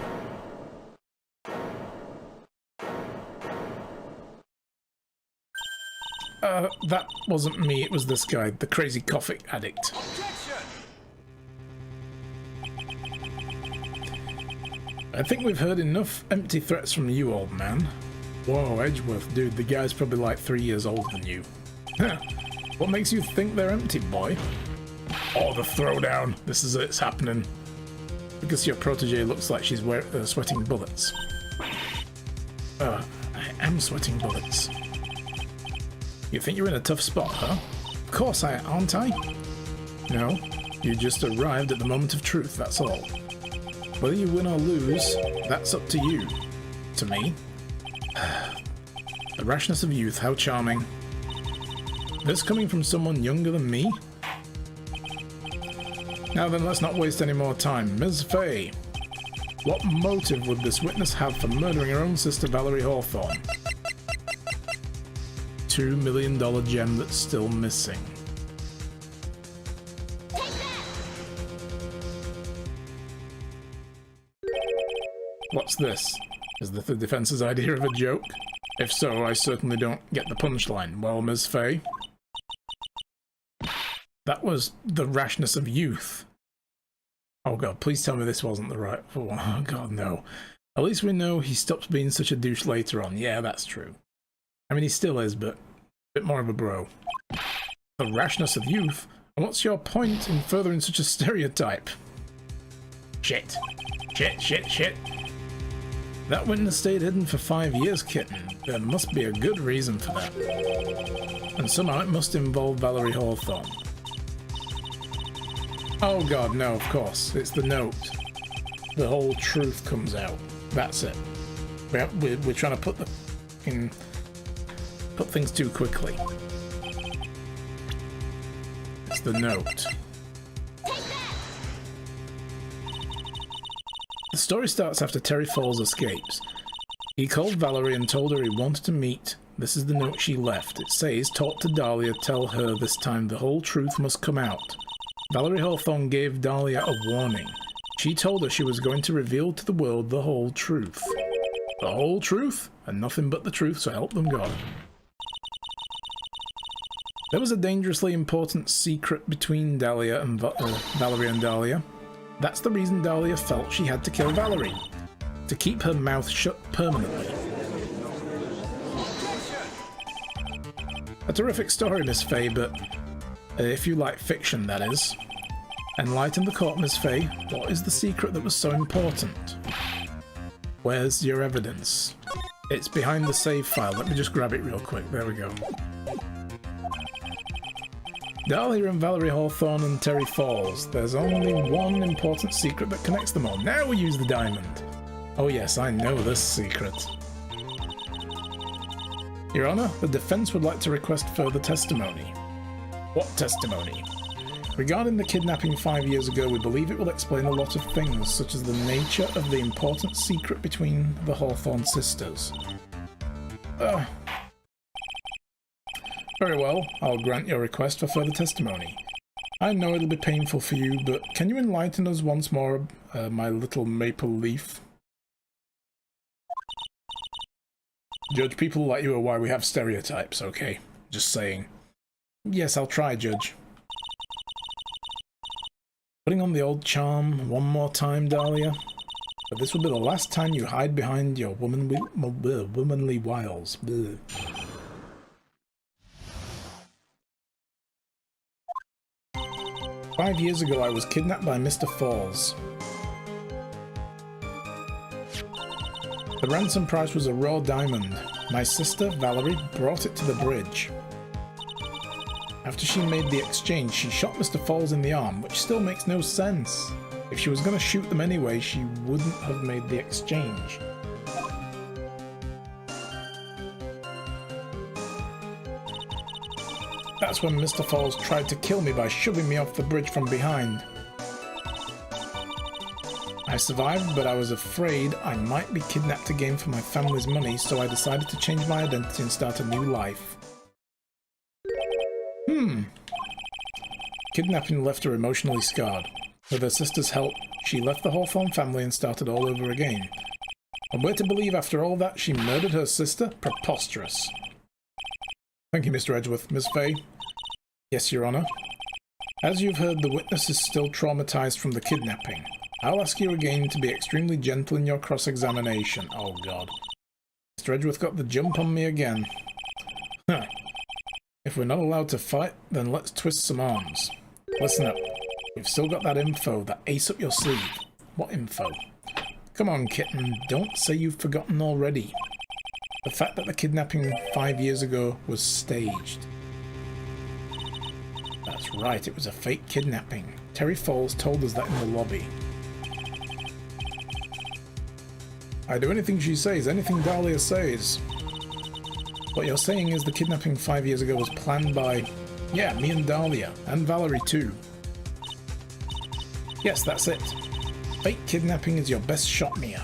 That wasn't me, it was this guy, the crazy coffee addict. I think we've heard enough empty threats from you, old man. Whoa, Edgeworth, dude, the guy's probably like 3 years older than you. What makes you think they're empty, boy? Oh, the throwdown. This is it's happening. Because your protege looks like she's sweating bullets. I am sweating bullets. You think you're in a tough spot, huh? Of course aren't I? No, you just arrived at the moment of truth, that's all. Whether you win or lose, that's up to you. To me. The rashness of youth, how charming. This coming from someone younger than me? Now then, let's not waste any more time. Ms. Fay, what motive would this witness have for murdering her own sister Valerie Hawthorne? $2 million gem that's still missing. What's this? Is this the defense's idea of a joke? If so, I certainly don't get the punchline. Well, Ms. Fay? That was the rashness of youth. Oh god, please tell me this wasn't the right one. Oh god, no. At least we know he stops being such a douche later on. Yeah, that's true. I mean, he still is, but a bit more of a bro. The rashness of youth? And what's your point in furthering such a stereotype? Shit. Shit. That witness stayed hidden for 5 years, kitten. There must be a good reason for that. And somehow it must involve Valerie Hawthorne. Oh god, no, of course. It's the note. The whole truth comes out. That's it. We're trying to put things too quickly. It's the note. The story starts after Terry Falls escapes. He called Valerie and told her he wanted to meet. This is the note she left. It says, talk to Dahlia, tell her this time the whole truth must come out. Valerie Hawthorne gave Dahlia a warning. She told her she was going to reveal to the world the whole truth. The whole truth? And nothing but the truth, so help them God. There was a dangerously important secret between Dahlia and Valerie and Dahlia. That's the reason Dahlia felt she had to kill Valerie. To keep her mouth shut permanently. A terrific story, Miss Fay, but if you like fiction, that is. Enlighten the court, Miss Fay. What is the secret that was so important? Where's your evidence? It's behind the save file. Let me just grab it real quick. There we go. Dahlia and Valerie Hawthorne and Terry Falls. There's only one important secret that connects them all. Now we use the diamond. Oh yes, I know this secret. Your Honor, the defense would like to request further testimony. What testimony? Regarding the kidnapping 5 years ago, we believe it will explain a lot of things, such as the nature of the important secret between the Hawthorne sisters. Very well, I'll grant your request for further testimony. I know it'll be painful for you, but can you enlighten us once more, my little maple leaf? Judge, people like you are why we have stereotypes, okay? Just saying. Yes, I'll try, Judge. Putting on the old charm one more time, Dahlia. But this will be the last time you hide behind your womanly wiles. Bleh. 5 years ago, I was kidnapped by Mr. Falls. The ransom price was a raw diamond. My sister, Valerie, brought it to the bridge. After she made the exchange, she shot Mr. Falls in the arm, which still makes no sense. If she was going to shoot them anyway, she wouldn't have made the exchange. That's when Mr. Falls tried to kill me by shoving me off the bridge from behind. I survived, but I was afraid I might be kidnapped again for my family's money, so I decided to change my identity and start a new life. Kidnapping left her emotionally scarred. With her sister's help, she left the Hawthorne family and started all over again. And we're to believe after all that she murdered her sister? Preposterous. Thank you, Mr. Edgeworth. Miss Fay? Yes, Your Honor. As you've heard, the witness is still traumatized from the kidnapping. I'll ask you again to be extremely gentle in your cross-examination. Oh, God. Mr. Edgeworth got the jump on me again. Huh. If we're not allowed to fight, then let's twist some arms. Listen up. You've still got that info, that ace up your sleeve. What info? Come on, kitten. Don't say you've forgotten already. The fact that the kidnapping 5 years ago was staged. That's right, it was a fake kidnapping. Terry Falls told us that in the lobby. I do anything she says, anything Dahlia says. What you're saying is the kidnapping 5 years ago was planned by, yeah, me and Dahlia, and Valerie too. Yes, that's it. Fake kidnapping is your best shot, Mia.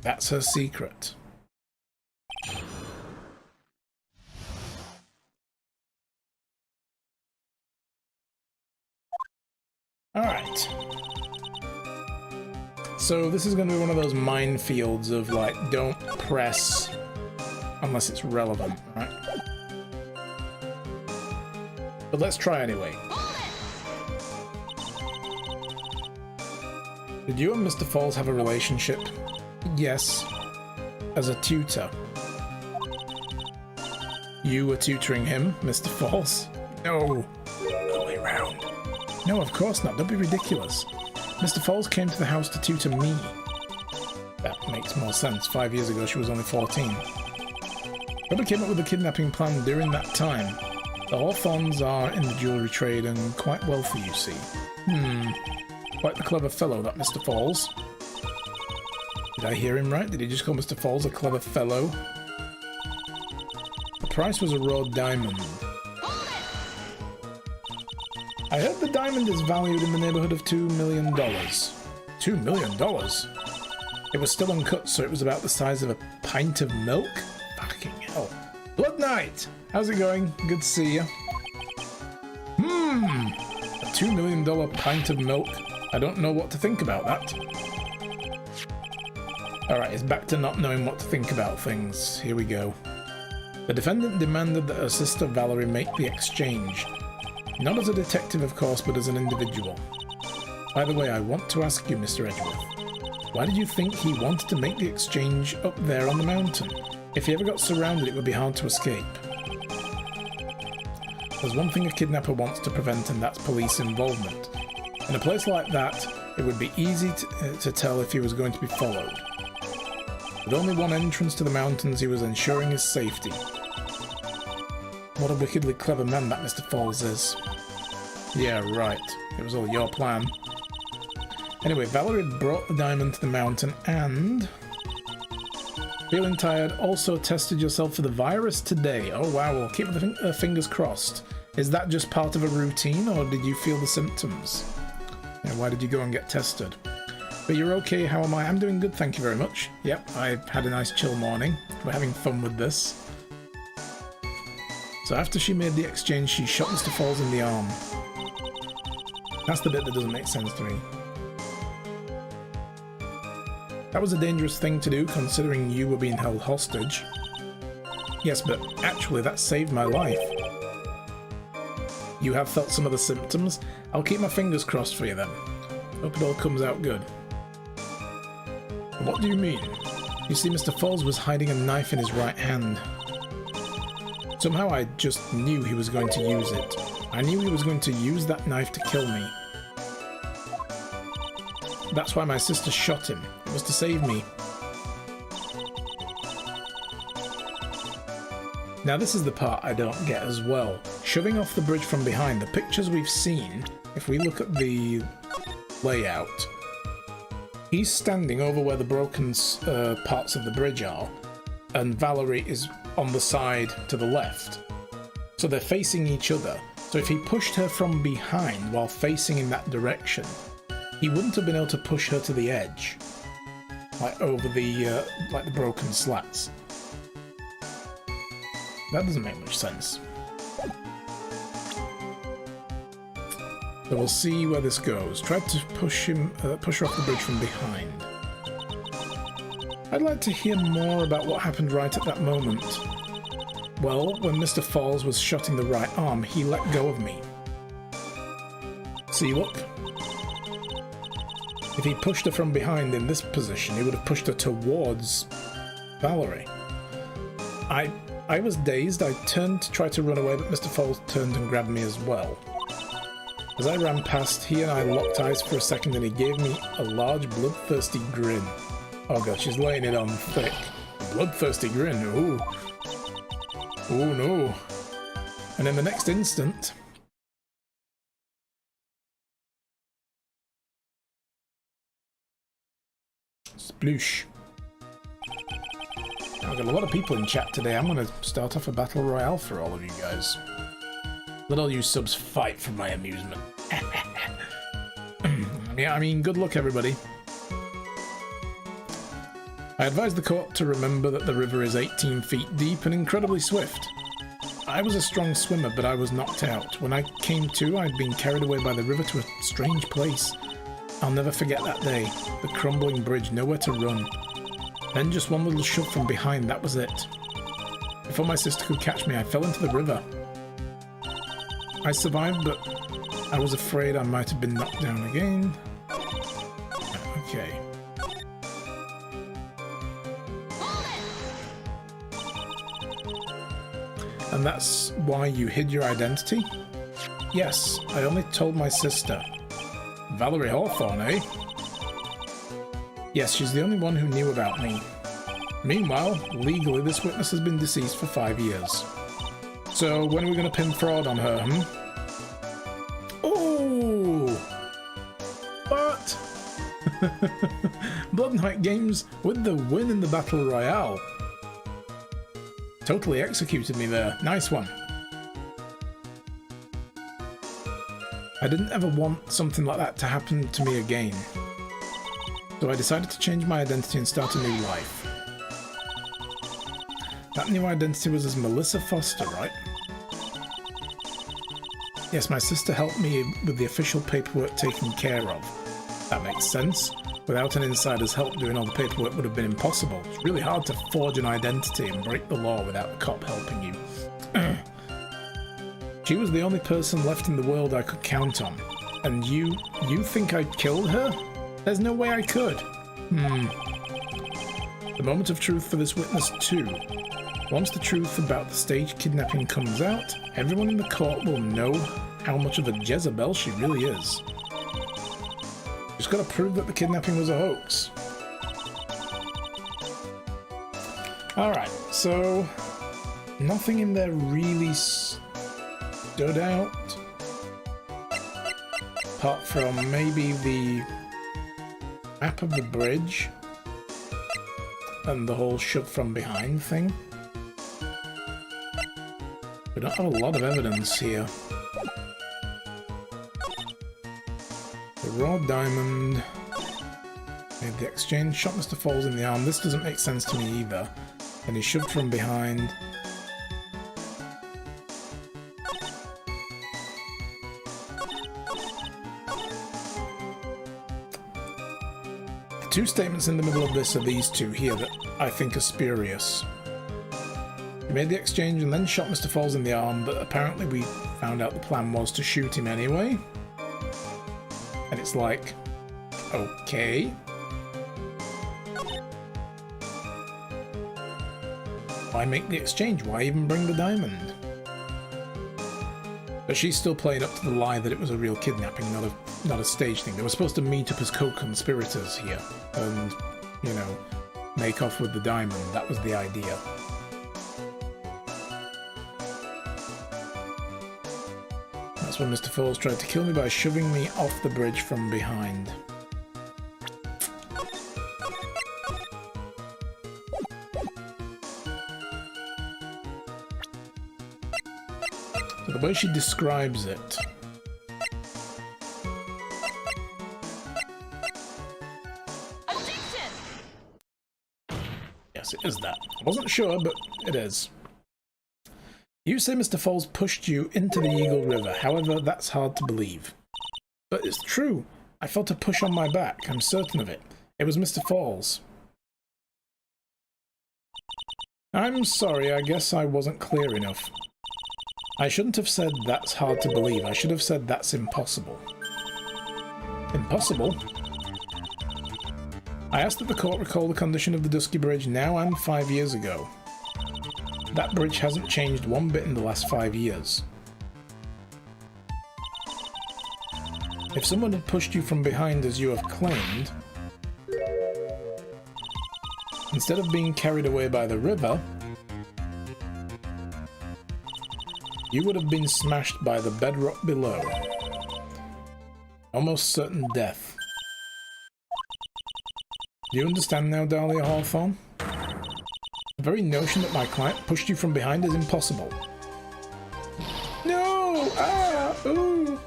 That's her secret. Alright. So this is going to be one of those minefields of like, don't press unless it's relevant, right? But let's try anyway. Did you and Mr. Falls have a relationship? Yes. As a tutor. You were tutoring him, Mr. Falls? No. Other way round. No, of course not. Don't be ridiculous. Mr. Falls came to the house to tutor me. That makes more sense. 5 years ago, she was only 14. Whoever came up with the kidnapping plan during that time. The Hawthorns are in the jewellery trade and quite wealthy, you see. Quite the clever fellow, that Mr. Falls. Did I hear him right? Did he just call Mr. Falls a clever fellow? The price was a raw diamond. I heard the diamond is valued in the neighbourhood of $2 million. $2 million? It was still uncut, so it was about the size of a pint of milk? Fucking hell. Blood Knight! How's it going? Good to see you. A $2 million pint of milk. I don't know what to think about that. Alright, it's back to not knowing what to think about things. Here we go. The defendant demanded that her sister Valerie make the exchange. Not as a detective, of course, but as an individual. By the way, I want to ask you, Mr. Edgeworth, why did you think he wanted to make the exchange up there on the mountain? If he ever got surrounded, it would be hard to escape. There's one thing a kidnapper wants to prevent, and that's police involvement. In a place like that, it would be easy to tell if he was going to be followed. With only one entrance to the mountains, he was ensuring his safety. What a wickedly clever man that Mr. Falls is. Yeah, right. It was all your plan. Anyway, Valerie brought the diamond to the mountain and... Feeling tired, also tested yourself for the virus today. Oh wow, well keep the fingers crossed. Is that just part of a routine, or did you feel the symptoms? Yeah, why did you go and get tested? But you're okay, how am I? I'm doing good, thank you very much. Yep, I've had a nice chill morning. We're having fun with this. So after she made the exchange, she shot Mr. Falls in the arm. That's the bit that doesn't make sense to me. That was a dangerous thing to do, considering you were being held hostage. Yes, but actually that saved my life. You have felt some of the symptoms? I'll keep my fingers crossed for you then. Hope it all comes out good. What do you mean? You see, Mr. Falls was hiding a knife in his right hand. Somehow I just knew he was going to use it. I knew he was going to use that knife to kill me. That's why my sister shot him. It was to save me. Now this is the part I don't get as well. Shoving off the bridge from behind, the pictures we've seen, if we look at the layout, he's standing over where the broken parts of the bridge are, and Valerie is on the side to the left. So they're facing each other. So if he pushed her from behind while facing in that direction, he wouldn't have been able to push her to the edge, like over the like the broken slats. That doesn't make much sense. So we'll see where this goes. Tried to push her off the bridge from behind. I'd like to hear more about what happened right at that moment. Well, when Mr. Falls was shot in the right arm, he let go of me. See, look. If he pushed her from behind in this position, he would have pushed her towards Valerie. I was dazed. I turned to try to run away, but Mr. Falls turned and grabbed me as well. As I ran past, he and I locked eyes for a second, and he gave me a large, bloodthirsty grin. Oh god, she's laying it on thick. A bloodthirsty grin, ooh. Oh no. And in the next instant... sploosh. I've got a lot of people in chat today. I'm going to start off a battle royale for all of you guys. Let all you subs fight for my amusement. I mean, good luck, everybody. I advise the court to remember that the river is 18 feet deep and incredibly swift. I was a strong swimmer, but I was knocked out. When I came to, I'd been carried away by the river to a strange place. I'll never forget that day. The crumbling bridge, nowhere to run. Then just one little shove from behind, that was it. Before my sister could catch me, I fell into the river. I survived, but I was afraid I might have been knocked down again. Okay. And that's why you hid your identity? Yes, I only told my sister. Valerie Hawthorne, eh? Yes, she's the only one who knew about me. Meanwhile, legally, this witness has been deceased for 5 years. So, when are we going to pin fraud on her, Oh! What? Blood Knight Games with the win in the Battle Royale. Totally executed me there. Nice one. I didn't ever want something like that to happen to me again. So I decided to change my identity and start a new life. That new identity was as Melissa Foster, right? Yes, my sister helped me with the official paperwork taken care of. That makes sense. Without an insider's help, doing all the paperwork would have been impossible. It's really hard to forge an identity and break the law without a cop helping you. She was the only person left in the world I could count on. And you think I killed her? There's no way I could. The moment of truth for this witness too. Once the truth about the staged kidnapping comes out, everyone in the court will know how much of a Jezebel she really is. Just gotta prove that the kidnapping was a hoax. Alright, so nothing in there really stood out. Apart from maybe the map of the bridge and the whole shove from behind thing. We don't have a lot of evidence here. The raw diamond made the exchange, shot Mr. Falls in the arm. This doesn't make sense to me either. And he shoved from behind. The two statements in the middle of this are these two here that I think are spurious. He made the exchange and then shot Mr. Falls in the arm, but apparently we found out the plan was to shoot him anyway. And it's like, okay. Why make the exchange? Why even bring the diamond? But she's still playing up to the lie that it was a real kidnapping, not a stage thing. They were supposed to meet up as co-conspirators here and, you know, make off with the diamond. That was the idea. That's when Mr. Falls tried to kill me by shoving me off the bridge from behind. So the way she describes it... Yes, it is that. I wasn't sure, but it is. You say Mr. Falls pushed you into the Eagle River. However, that's hard to believe. But it's true. I felt a push on my back. I'm certain of it. It was Mr. Falls. I'm sorry. I guess I wasn't clear enough. I shouldn't have said that's hard to believe. I should have said that's impossible. Impossible? I asked that the court recall the condition of the Dusky Bridge now and 5 years ago. That bridge hasn't changed one bit in the last 5 years. If someone had pushed you from behind as you have claimed, instead of being carried away by the river, you would have been smashed by the bedrock below. Almost certain death. Do you understand now, Dahlia Hawthorne? The very notion that my client pushed you from behind is impossible. No! Ah! Ooh!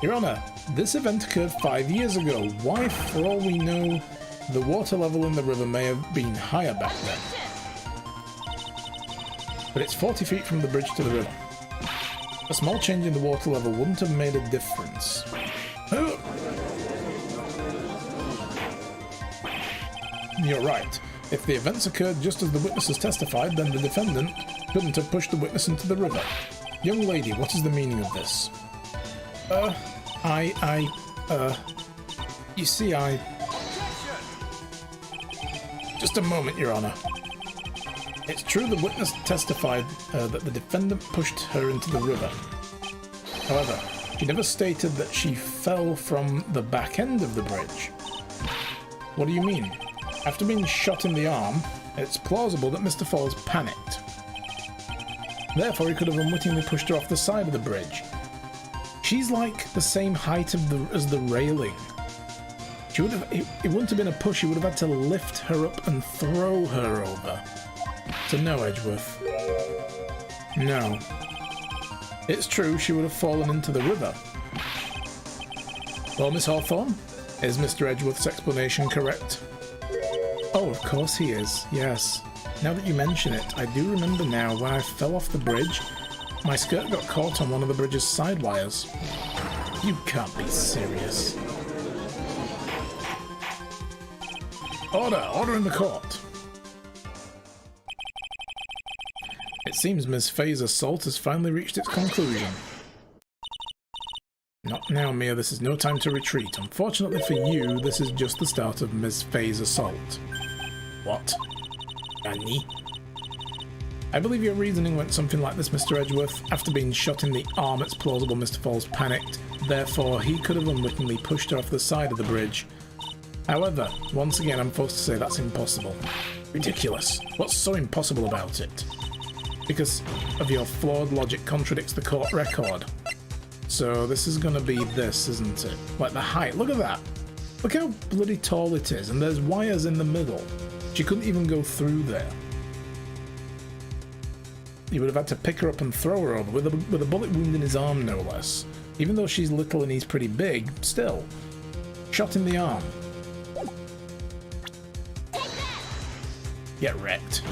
Your Honor, this event occurred 5 years ago. Why, for all we know, the water level in the river may have been higher back then. But it's 40 feet from the bridge to the river. A small change in the water level wouldn't have made a difference. You're right. If the events occurred just as the witnesses testified, then the defendant couldn't have pushed the witness into the river. Young lady, what is the meaning of this? You see, Just a moment, Your Honor. It's true the witness testified that the defendant pushed her into the river. However, she never stated that she fell from the back end of the bridge. What do you mean? After being shot in the arm, it's plausible that Mr. Falls panicked. Therefore, he could have unwittingly pushed her off the side of the bridge. She's like the same height as the railing. She would have, it wouldn't have been a push, he would have had to lift her up and throw her over. So no, Edgeworth. No. It's true, she would have fallen into the river. Well, Miss Hawthorne, is Mr. Edgeworth's explanation correct? Oh, of course he is, yes. Now that you mention it, I do remember now when I fell off the bridge, my skirt got caught on one of the bridge's side wires. You can't be serious. Order in the court. It seems Ms. Faye's assault has finally reached its conclusion. Not now, Mia, this is no time to retreat. Unfortunately for you, this is just the start of Ms. Faye's assault. What? Nani? I believe your reasoning went something like this, Mr. Edgeworth. After being shot in the arm, it's plausible Mr. Falls panicked. Therefore, he could have unwittingly pushed her off the side of the bridge. However, once again, I'm forced to say that's impossible. Ridiculous. What's so impossible about it? Because of your flawed logic contradicts the court record. So this is going to be this, isn't it? Like the height. Look at that. Look how bloody tall it is. And there's wires in the middle. She couldn't even go through there. He would have had to pick her up and throw her over with a bullet wound in his arm, no less. Even though she's little and he's pretty big, still. Shot in the arm. Get wrecked.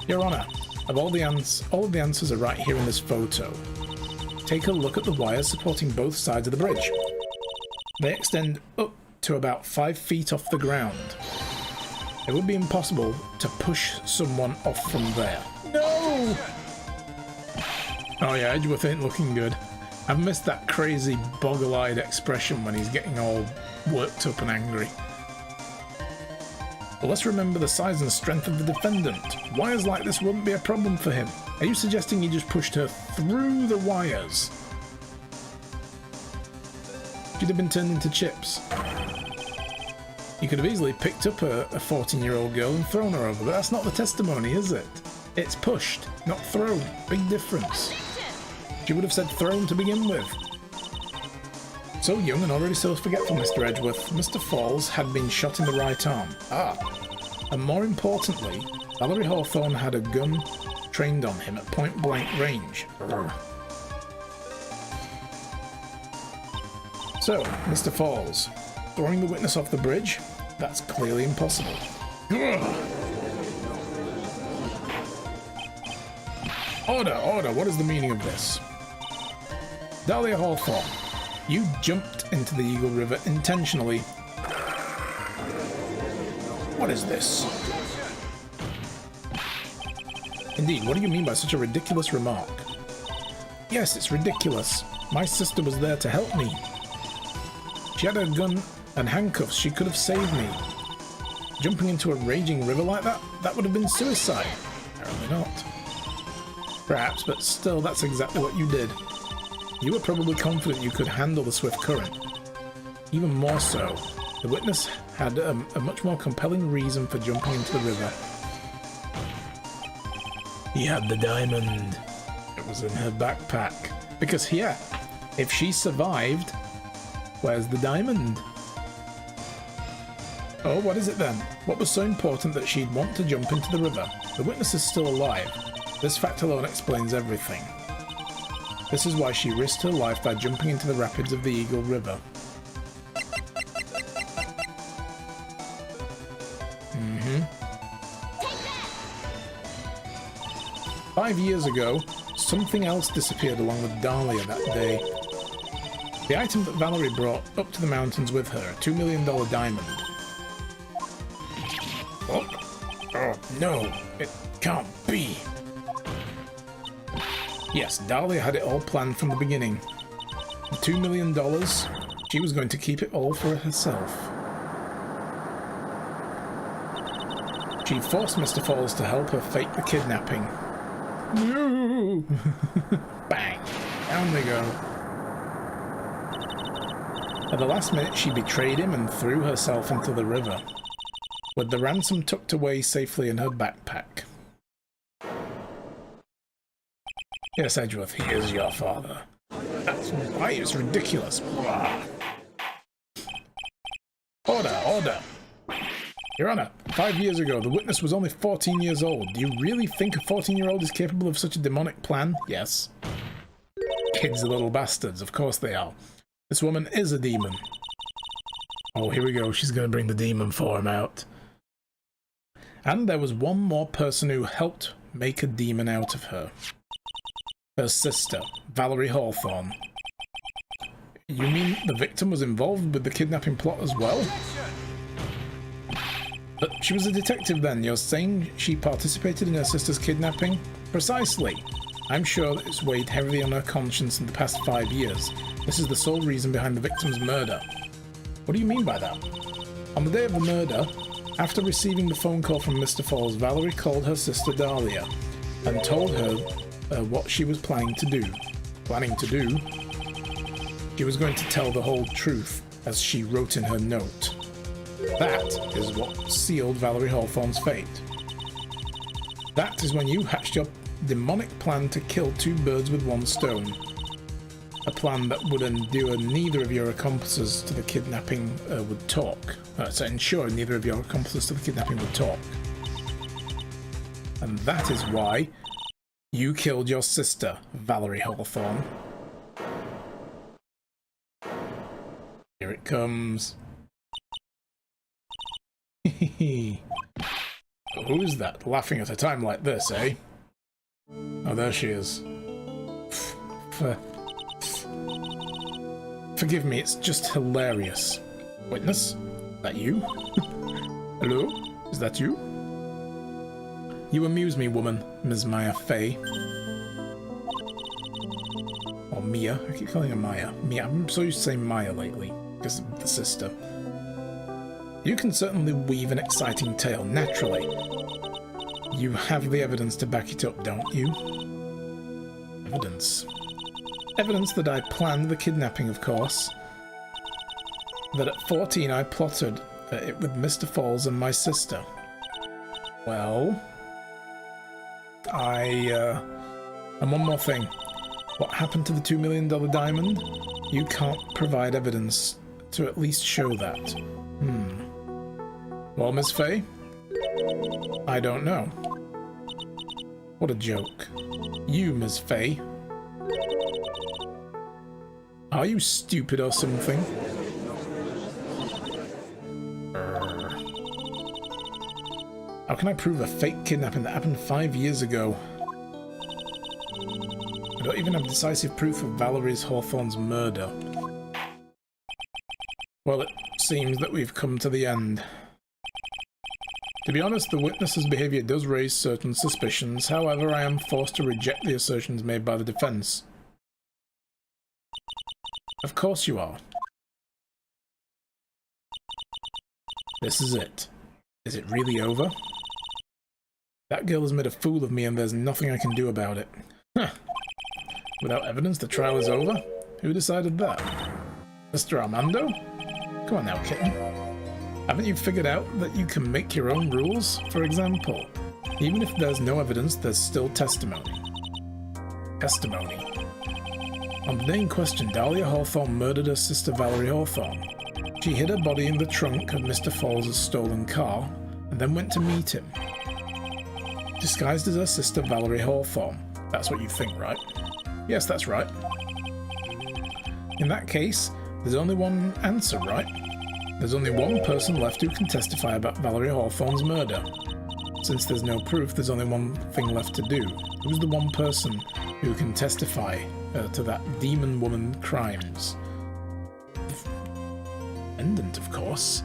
Your Honor, all of the answers are right here in this photo. Take a look at the wires supporting both sides of the bridge. They extend up to about 5 feet off the ground. It would be impossible to push someone off from there. No! Oh yeah, Edgeworth ain't looking good. I've missed that crazy boggle-eyed expression when he's getting all worked up and angry. But let's remember the size and strength of the defendant. Wires like this wouldn't be a problem for him. Are you suggesting he just pushed her through the wires? She'd have been turned into chips. You could have easily picked up a 14-year-old girl and thrown her over, but that's not the testimony, is it? It's pushed, not thrown. Big difference. She would have said thrown to begin with. So young and already so forgetful, Mr. Edgeworth. Mr. Falls had been shot in the right arm. And more importantly, Valerie Hawthorne had a gun trained on him at point-blank range. So, Mr. Falls, throwing the witness off the bridge? That's clearly impossible. Order! What is the meaning of this? Dahlia Hawthorne, you jumped into the Eagle River intentionally. What is this? Indeed, what do you mean by such a ridiculous remark? Yes, it's ridiculous. My sister was there to help me. She had a gun and handcuffs. She could have saved me. Jumping into a raging river like that? That would have been suicide. Apparently not. Perhaps, but still, that's exactly what you did. You were probably confident you could handle the swift current. Even more so, the witness had a much more compelling reason for jumping into the river. He had the diamond. It was in her backpack. Because here, if she survived, where's the diamond? Oh, what is it then? What was so important that she'd want to jump into the river? The witness is still alive. This fact alone explains everything. This is why she risked her life by jumping into the rapids of the Eagle River. 5 years ago, something else disappeared along with Dahlia that day. The item that Valerie brought up to the mountains with her, a $2 million diamond. Oh no, it can't be. Yes, Dahlia had it all planned from the beginning. The $2 million, she was going to keep it all for herself. She forced Mr. Falls to help her fake the kidnapping. No! Bang! Down they go. At the last minute, she betrayed him and threw herself into the river, with the ransom tucked away safely in her backpack. Yes, Edgeworth, he is your father. That's why it's ridiculous. Order! Your Honor, 5 years ago, the witness was only 14 years old. Do you really think a 14-year-old is capable of such a demonic plan? Yes. Kids are little bastards, of course they are. This woman is a demon. Oh, here we go. She's going to bring the demon form out. And there was one more person who helped make a demon out of her. Her sister, Valerie Hawthorne. You mean the victim was involved with the kidnapping plot as well? But she was a detective then. You're saying she participated in her sister's kidnapping? Precisely. I'm sure that it's weighed heavily on her conscience in the past 5 years. This is the sole reason behind the victim's murder. What do you mean by that? On the day of the murder, after receiving the phone call from Mr. Falls, Valerie called her sister Dahlia and told her what she was planning to do. She was going to tell the whole truth, as she wrote in her note. That is what sealed Valerie Hawthorne's fate. That is when you hatched your demonic plan to kill 2 birds with 1 stone. A plan that would endure neither of your accomplices to the kidnapping would talk. So ensure neither of your accomplices to the kidnapping would talk. And that is why you killed your sister, Valerie Hawthorne. Here it comes. Who's that laughing at a time like this, eh? Oh, there she is. Forgive me, it's just hilarious. Witness? That you? Hello? Is that you? You amuse me, woman, Ms. Maya Fey. Or Mia. I keep calling her Maya. Mia. I'm so used to saying Maya lately, because of the sister. You can certainly weave an exciting tale, naturally. You have the evidence to back it up, don't you? Evidence. Evidence that I planned the kidnapping, of course. That at 14 I plotted it with Mr. Falls and my sister. Well... And one more thing. What happened to the $2 million diamond? You can't provide evidence to at least show that. Well, Miss Faye? I don't know. What a joke. You, Miss Faye. Are you stupid or something? How can I prove a fake kidnapping that happened 5 years ago? I don't even have decisive proof of Valerie's Hawthorne's murder. Well, it seems that we've come to the end. To be honest, the witness's behaviour does raise certain suspicions. However, I am forced to reject the assertions made by the defence. Of course you are. This is it. Is it really over? That girl has made a fool of me and there's nothing I can do about it. Huh. Without evidence, the trial is over? Who decided that? Mr. Armando? Come on now, kitten. Haven't you figured out that you can make your own rules? For example, even if there's no evidence, there's still testimony. Testimony. On the day in question, Dahlia Hawthorne murdered her sister Valerie Hawthorne. She hid her body in the trunk of Mr. Falls' stolen car, and then went to meet him. Disguised as her sister Valerie Hawthorne. That's what you think, right? Yes, that's right. In that case, there's only one answer, right? There's only one person left who can testify about Valerie Hawthorne's murder. Since there's no proof, there's only one thing left to do. Who's the one person who can testify to that demon woman crimes? Defendant, of course.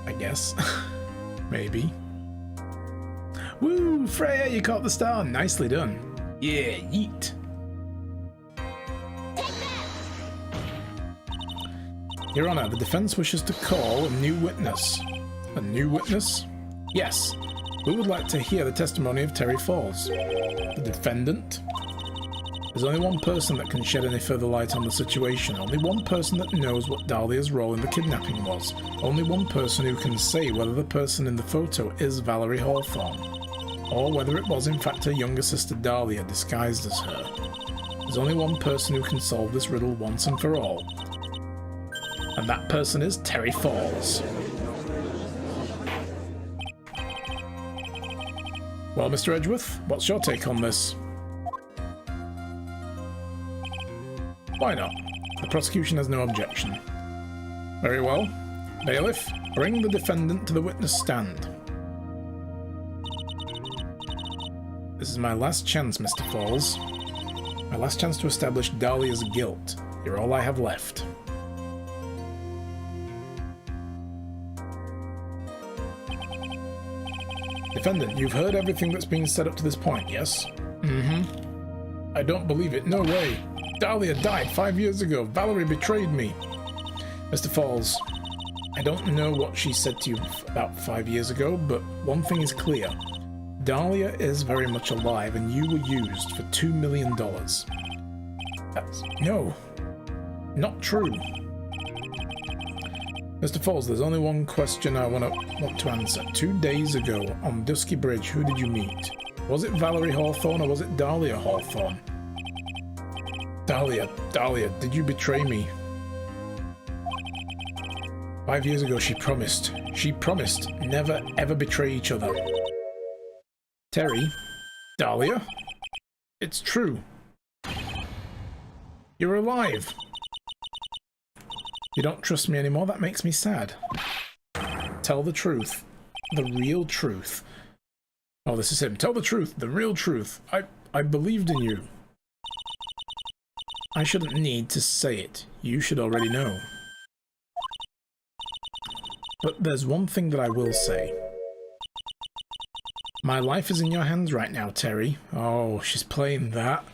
I guess. Maybe. Woo! Freya, you caught the star! Nicely done. Yeah, yeet. Your Honour, the defence wishes to call a new witness. A new witness? Yes. We would like to hear the testimony of Terry Falls. The defendant? There's only one person that can shed any further light on the situation. Only one person that knows what Dahlia's role in the kidnapping was. Only one person who can say whether the person in the photo is Valerie Hawthorne, or whether it was in fact her younger sister Dahlia disguised as her. There's only one person who can solve this riddle once and for all. And that person is Terry Falls. Well, Mr. Edgeworth, what's your take on this? Why not? The prosecution has no objection. Very well. Bailiff, bring the defendant to the witness stand. This is my last chance, Mr. Falls. My last chance to establish Dahlia's guilt. You're all I have left. Defendant, you've heard everything that's been said up to this point, yes? Mm-hmm. I don't believe it. No way. Dahlia died 5 years ago. Valerie betrayed me. Mr. Falls, I don't know what she said to you about 5 years ago, but one thing is clear. Dahlia is very much alive and you were used for $2 million. That's... no. Not true. Mr. Falls, there's only one question I want to answer. 2 days ago, on Dusky Bridge, who did you meet? Was it Valerie Hawthorne or was it Dahlia Hawthorne? Dahlia, did you betray me? 5 years ago she promised never ever betray each other. Terry? Dahlia? It's true. You're alive. You don't trust me anymore? That makes me sad. Tell the truth. The real truth. Oh, this is him. Tell the truth. The real truth. I believed in you. I shouldn't need to say it. You should already know. But there's one thing that I will say. My life is in your hands right now, Terry. Oh, she's playing that.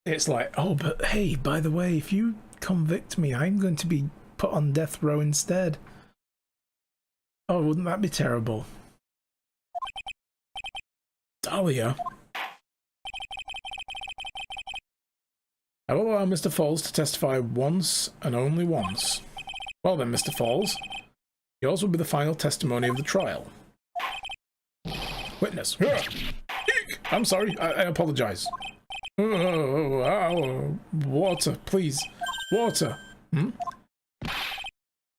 It's like, oh, but hey, by the way, if you convict me, I'm going to be put on death row instead. Oh, wouldn't that be terrible? Dahlia? I will allow Mr. Falls to testify once and only once. Well then, Mr. Falls, yours will be the final testimony of the trial. Witness. Eek! I'm sorry, I apologize. Water, please. Water.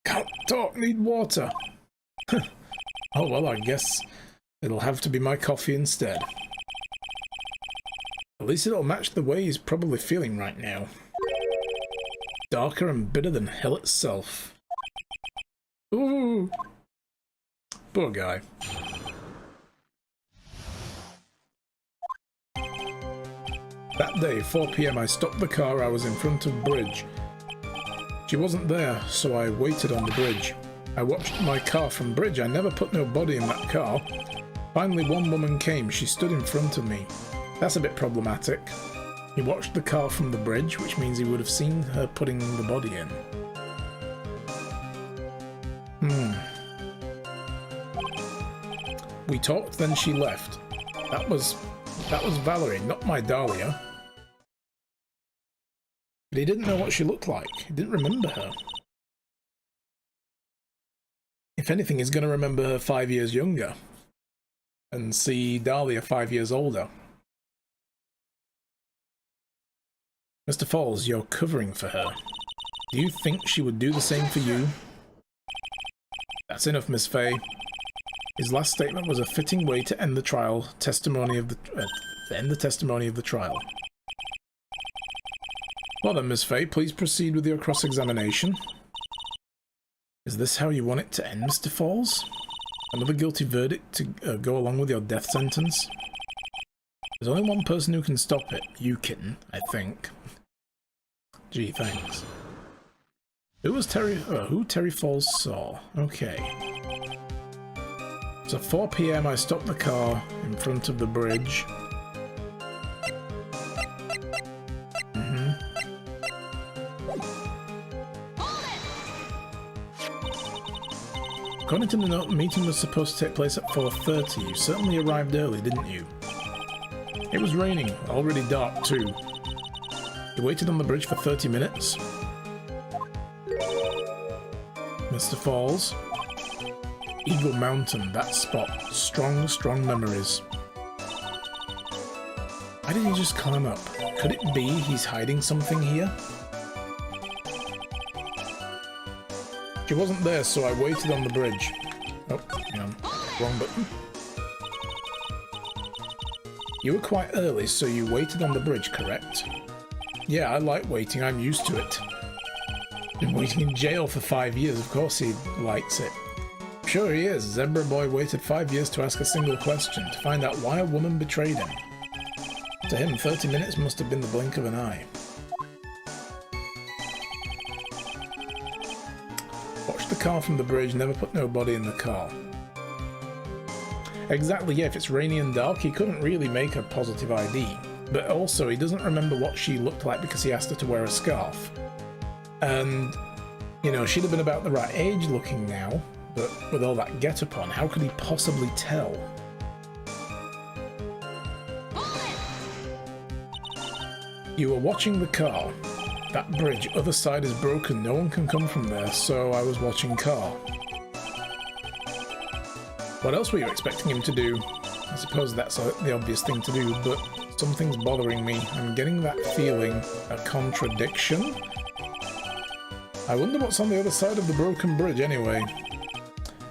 Can't talk, need water. Oh well, I guess it'll have to be my coffee instead. At least it'll match the way he's probably feeling right now. Darker and bitter than hell itself. Ooh. Poor guy. That day, 4 PM, I stopped the car I was in front of bridge. She wasn't there, so I waited on the bridge. I watched my car from bridge. I never put no body in that car. Finally, one woman came. She stood in front of me. That's a bit problematic. He watched the car from the bridge, which means he would have seen her putting the body in. We talked, then she left. That was Valerie, not my Dahlia. But he didn't know what she looked like. He didn't remember her. If anything, he's going to remember her 5 years younger. And see Dahlia 5 years older. Mr. Falls, you're covering for her. Do you think she would do the same for you? That's enough, Miss Fay. His last statement was a fitting way to end the trial. Testimony of the testimony of the trial. Well then, Miss Fay, please proceed with your cross-examination. Is this how you want it to end, Mr. Falls? Another guilty verdict to go along with your death sentence? There's only one person who can stop it. You kitten, I think. Gee, thanks. Who was Terry? Who Terry Falls saw? Okay. So 4 PM, I stopped the car in front of the bridge. According to the note, the meeting was supposed to take place at 4:30. You certainly arrived early, didn't you? It was raining, already dark too. You waited on the bridge for 30 minutes? Mr. Falls? Eagle Mountain, that spot. Strong, strong memories. Why did he just climb up? Could it be he's hiding something here? She wasn't there, so I waited on the bridge. Oh, hang on. Wrong button. You were quite early, so you waited on the bridge, correct? Yeah, I like waiting. I'm used to it. Been waiting in jail for 5 years. Of course he likes it. Sure he is. Zebra Boy waited 5 years to ask a single question, to find out why a woman betrayed him. To him, 30 minutes must have been the blink of an eye. Watched the car from the bridge, never put nobody in the car. Exactly, yeah, if it's rainy and dark, he couldn't really make a positive ID. But also, he doesn't remember what she looked like because he asked her to wear a scarf. And, you know, she'd have been about the right age looking now, but with all that get-up on, how could he possibly tell? You were watching the car. That bridge, other side is broken, no one can come from there, so I was watching car. What else were you expecting him to do? I suppose that's the obvious thing to do, but something's bothering me. I'm getting that feeling. A contradiction? I wonder what's on the other side of the broken bridge anyway.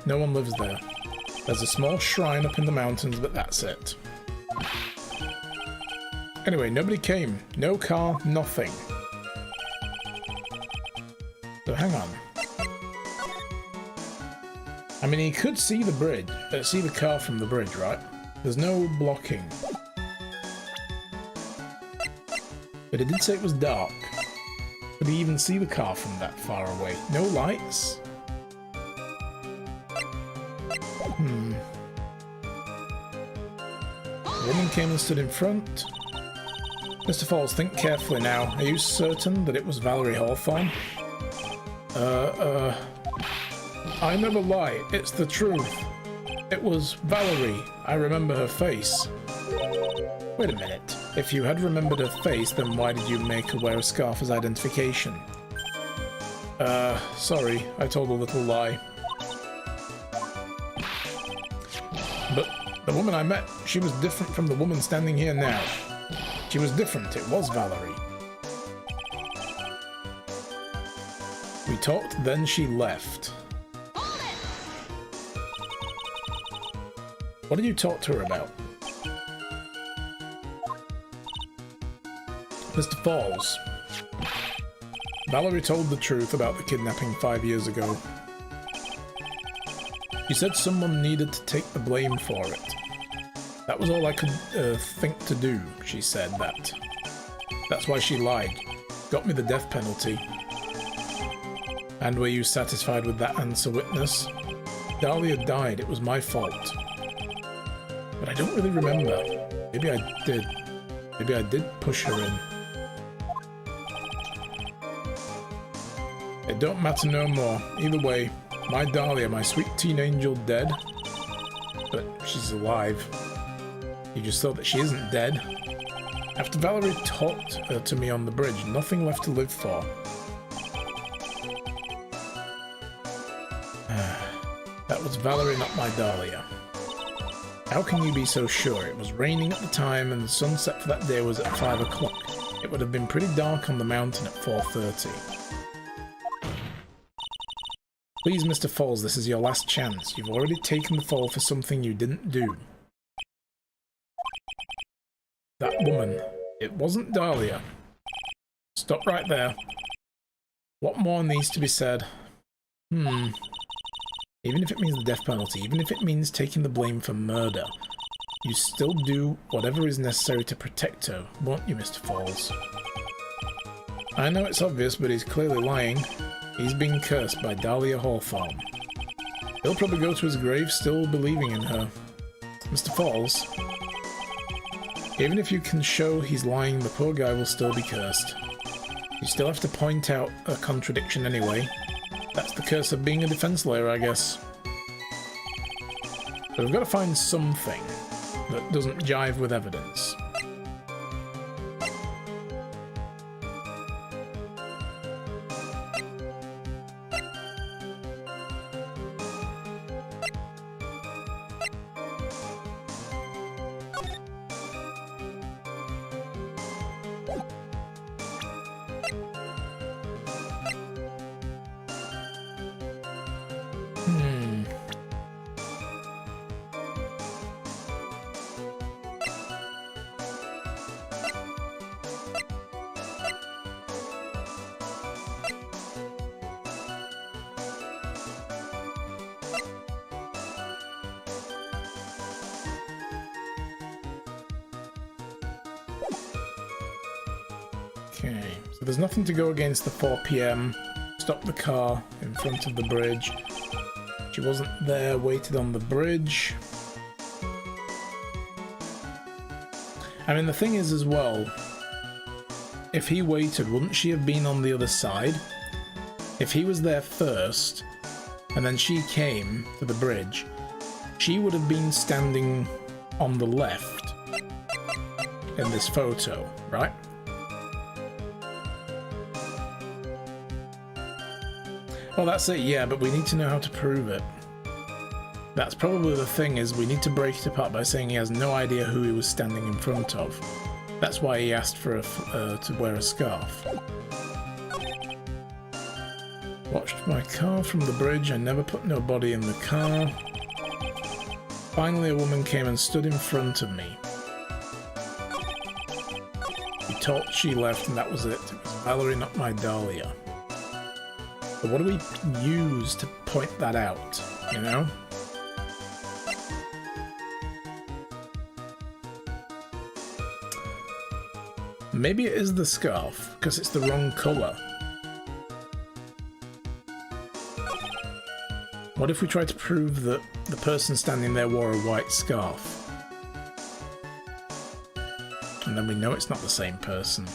No one lives there. There's a small shrine up in the mountains, but that's it. Anyway, nobody came. No car, nothing. So hang on. I mean, he could see the bridge, see the car from the bridge, right? There's no blocking. But it did say it was dark. Could he even see the car from that far away? No lights? A woman came and stood in front. Mr. Falls, think carefully now. Are you certain that it was Valerie Hawthorne? I never lie. It's the truth. It was Valerie. I remember her face. Wait a minute. If you had remembered her face, then why did you make her wear a scarf as identification? Sorry. I told a little lie. But the woman I met, she was different from the woman standing here now. She was different. It was Valerie. We talked, then she left. What did you talk to her about? Mr. Falls. Valerie told the truth about the kidnapping 5 years ago. She said someone needed to take the blame for it. That was all I could think to do, she said that. That's why she lied. Got me the death penalty. And were you satisfied with that answer, witness? Dahlia died. It was my fault. But I don't really remember. Maybe I did. Maybe I did push her in. It don't matter no more. Either way, my Dahlia, my sweet teen angel, dead. But she's alive. You just thought that she isn't dead. After Valerie talked to me on the bridge, nothing left to live for. That was Valerie, not my Dahlia. How can you be so sure? It was raining at the time and the sunset for that day was at 5 o'clock. It would have been pretty dark on the mountain at 4:30. Please, Mr. Falls, this is your last chance. You've already taken the fall for something you didn't do. That woman. It wasn't Dahlia. Stop right there. What more needs to be said? Even if it means the death penalty, even if it means taking the blame for murder, you still do whatever is necessary to protect her, won't you, Mr. Falls? I know it's obvious, but he's clearly lying. He's been cursed by Dahlia Hawthorne. He'll probably go to his grave still believing in her. Mr. Falls, even if you can show he's lying, the poor guy will still be cursed. You still have to point out a contradiction anyway. That's the curse of being a defense lawyer, I guess. But we've got to find something that doesn't jive with evidence. Okay, so there's nothing to go against the 4 PM. Stop the car in front of the bridge. She wasn't there, waited on the bridge. I mean, the thing is as well, if he waited, wouldn't she have been on the other side? If he was there first, and then she came to the bridge, she would have been standing on the left in this photo, right? Well, that's it, yeah, but we need to know how to prove it. That's probably the thing, is we need to break it apart by saying he has no idea who he was standing in front of. That's why he asked for to wear a scarf. Watched my car from the bridge, I never put nobody in the car. Finally a woman came and stood in front of me. He talked, she left, and that was it. It was Valerie, not my Dahlia. But what do we use to point that out, you know? Maybe it is the scarf, because it's the wrong colour. What if we try to prove that the person standing there wore a white scarf? And then we know it's not the same person.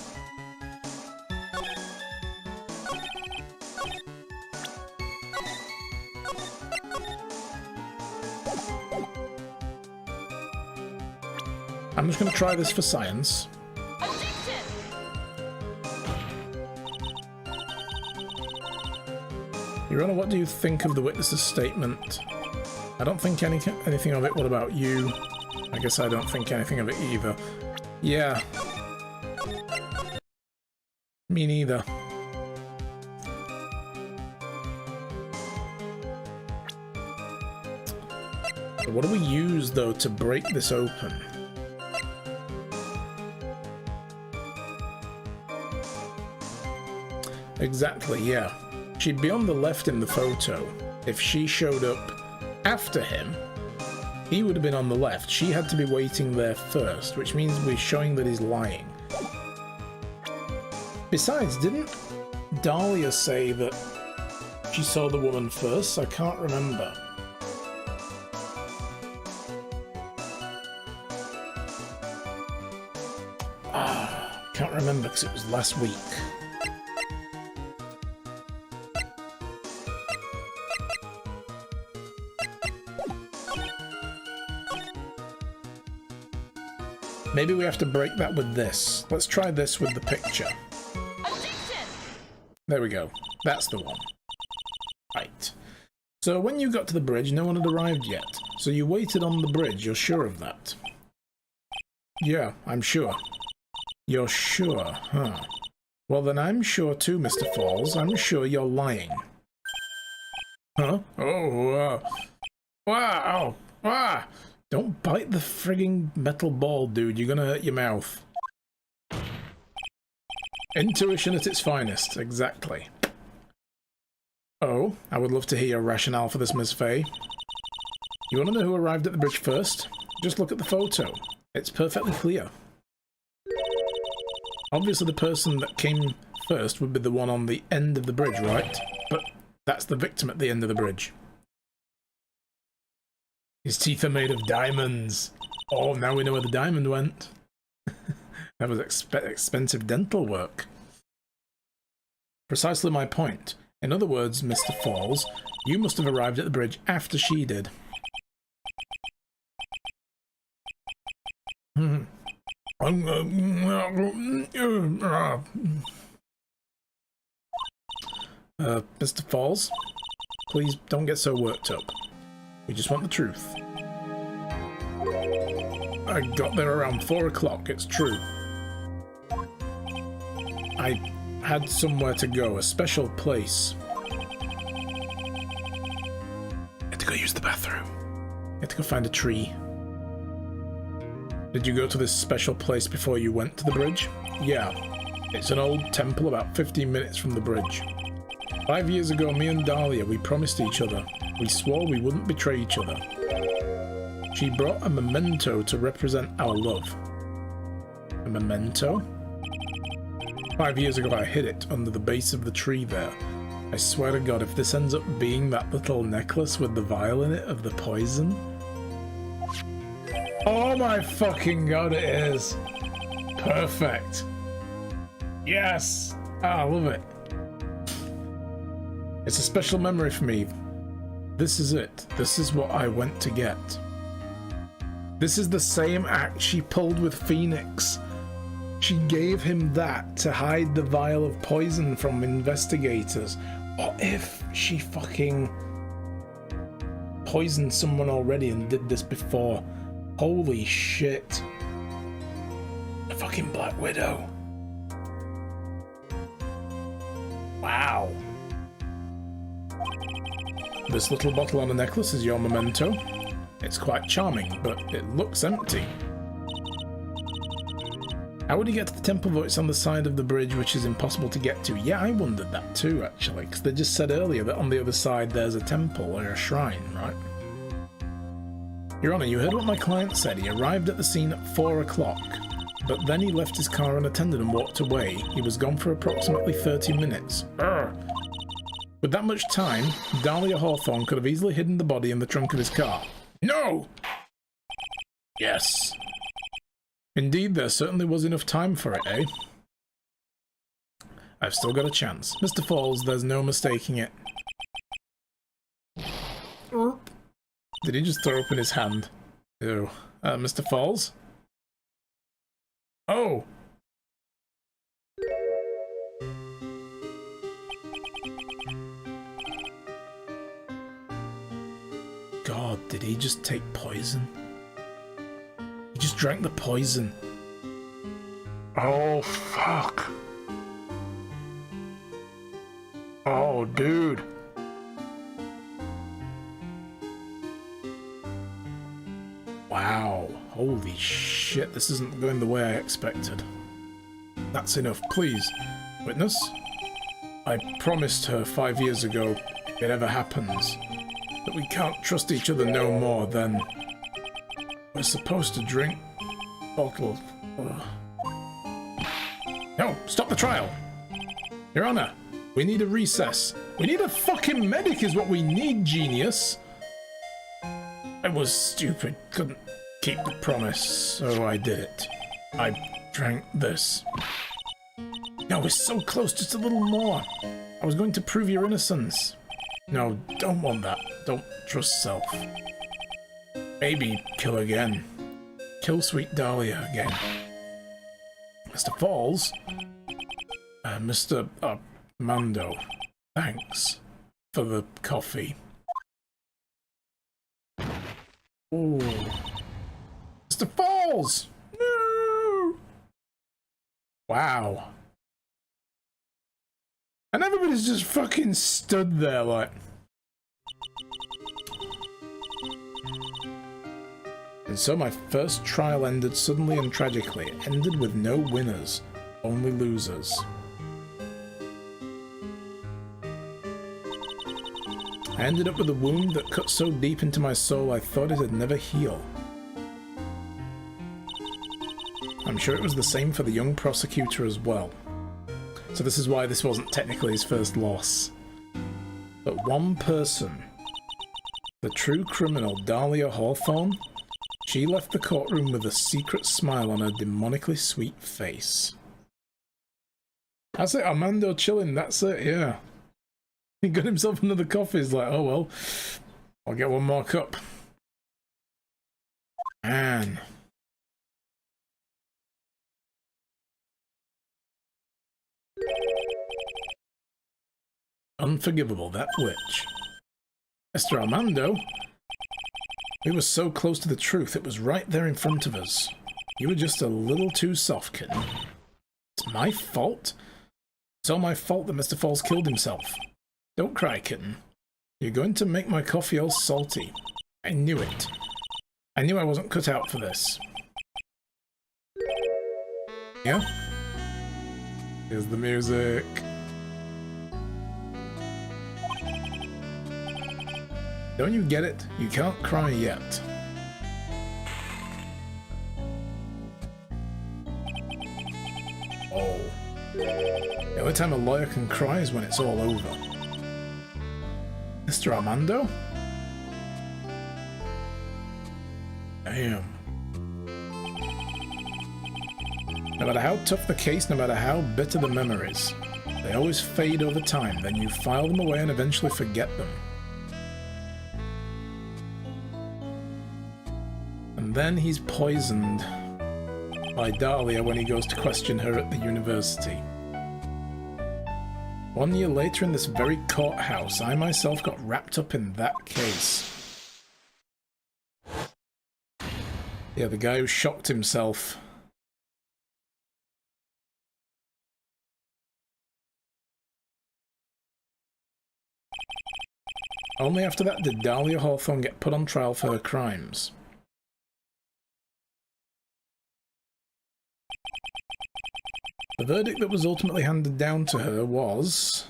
I'm just going to try this for science. Your Honor, what do you think of the witness's statement? I don't think anything of it. What about you? I guess I don't think anything of it either. Yeah. Me neither. What do we use, though, to break this open? Exactly, yeah. She'd be on the left in the photo. If she showed up after him, he would have been on the left. She had to be waiting there first, which means we're showing that he's lying. Besides, didn't Dahlia say that she saw the woman first? I can't remember. Can't remember because it was last week. Maybe we have to break that with this. Let's try this with the picture. There we go. That's the one. Right. So when you got to the bridge, no one had arrived yet. So you waited on the bridge, you're sure of that? Yeah, I'm sure. You're sure, huh? Well then I'm sure too, Mr. Falls. I'm sure you're lying. Huh? Oh, wow! Ah! Don't bite the frigging metal ball, dude. You're gonna hurt your mouth. Intuition at its finest. Exactly. Oh, I would love to hear your rationale for this, Ms. Faye. You want to know who arrived at the bridge first? Just look at the photo. It's perfectly clear. Obviously the person that came first would be the one on the end of the bridge, right? But that's the victim at the end of the bridge. His teeth are made of diamonds. Oh, now we know where the diamond went. That was expensive dental work. Precisely my point. In other words, Mr. Falls, you must have arrived at the bridge after she did. Mr. Falls, please don't get so worked up. We just want the truth. I got there around 4 o'clock, it's true. I had somewhere to go, a special place. I had to go use the bathroom. I had to go find a tree. Did you go to this special place before you went to the bridge? Yeah. It's an old temple about 15 minutes from the bridge. 5 years ago, me and Dahlia, we promised each other. We swore we wouldn't betray each other. She brought a memento to represent our love. A memento? 5 years ago I hid it under the base of the tree there. I swear to God, if this ends up being that little necklace with the vial in it of the poison... Oh my fucking God, it is! Perfect! Yes! I love it. It's a special memory for me. This is it. This is what I went to get. This is the same act she pulled with Phoenix. She gave him that to hide the vial of poison from investigators. What if she fucking poisoned someone already and did this before? Holy shit. A fucking Black Widow. Wow. This little bottle on a necklace is your memento. It's quite charming, but it looks empty. How would you get to the temple though it's on the side of the bridge, which is impossible to get to? Yeah, I wondered that too, actually, because they just said earlier that on the other side there's a temple or a shrine, right? Your Honor, you heard what my client said. He arrived at the scene at 4 o'clock, but then he left his car unattended and walked away. He was gone for approximately 30 minutes. Urgh. With that much time, Dahlia Hawthorne could have easily hidden the body in the trunk of his car. No! Yes. Indeed, there certainly was enough time for it, eh? I've still got a chance. Mr. Falls, there's no mistaking it. Did he just throw up in his hand? Ew. Mr. Falls? Oh! God, did he just take poison? He just drank the poison. Oh, fuck. Oh, dude. Wow. Holy shit, this isn't going the way I expected. That's enough, please. Witness? I promised her 5 years ago, if it ever happens, that we can't trust each other no more, then we're supposed to drink bottle. No, stop the trial! Your Honor, we need a recess. We need a fucking medic is what we need, genius! I was stupid, couldn't keep the promise, so I did it. I drank this. No, we're so close, just a little more. I was going to prove your innocence. No, don't want that. Don't trust self. Maybe kill again. Kill sweet Dahlia again. Mr. Falls? Mr. Mando, thanks for the coffee. Ooh. Mr. Falls! No! Wow. And everybody's just fucking stood there like... And so my first trial ended suddenly and tragically. It ended with no winners, only losers. I ended up with a wound that cut so deep into my soul I thought it'd never heal. I'm sure it was the same for the young prosecutor as well. So this is why this wasn't technically his first loss. But one person, the true criminal Dahlia Hawthorne, she left the courtroom with a secret smile on her demonically sweet face. That's it, Armando chilling, that's it, yeah. He got himself another coffee, he's like, oh well, I'll get one more cup. Man. Unforgivable, that witch. Mr. Armando? We were so close to the truth, it was right there in front of us. You were just a little too soft, kitten. It's my fault? It's all my fault that Mr. Falls killed himself. Don't cry, kitten. You're going to make my coffee all salty. I knew it. I knew I wasn't cut out for this. Yeah? Here's the music. Don't you get it? You can't cry yet. Oh. The only time a lawyer can cry is when it's all over. Mr. Armando? Damn. No matter how tough the case, no matter how bitter the memories, they always fade over time, then you file them away and eventually forget them. And then he's poisoned by Dahlia when he goes to question her at the university. 1 year later in this very courthouse, I myself got wrapped up in that case. Yeah, the guy who shocked himself. Only after that did Dahlia Hawthorne get put on trial for her crimes. The verdict that was ultimately handed down to her was...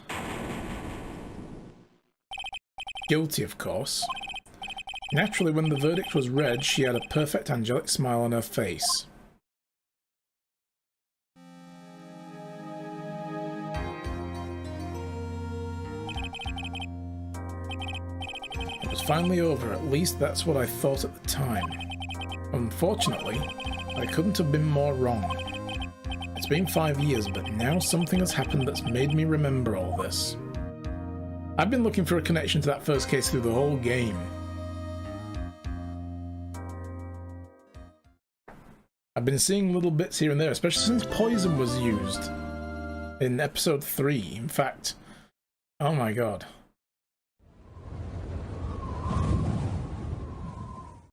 guilty, of course. Naturally, when the verdict was read, she had a perfect angelic smile on her face. It was finally over, at least that's what I thought at the time. Unfortunately, I couldn't have been more wrong. It's been 5 years, but now something has happened that's made me remember all this. I've been looking for a connection to that first case through the whole game. I've been seeing little bits here and there, especially since poison was used in episode 3. In fact, oh my god.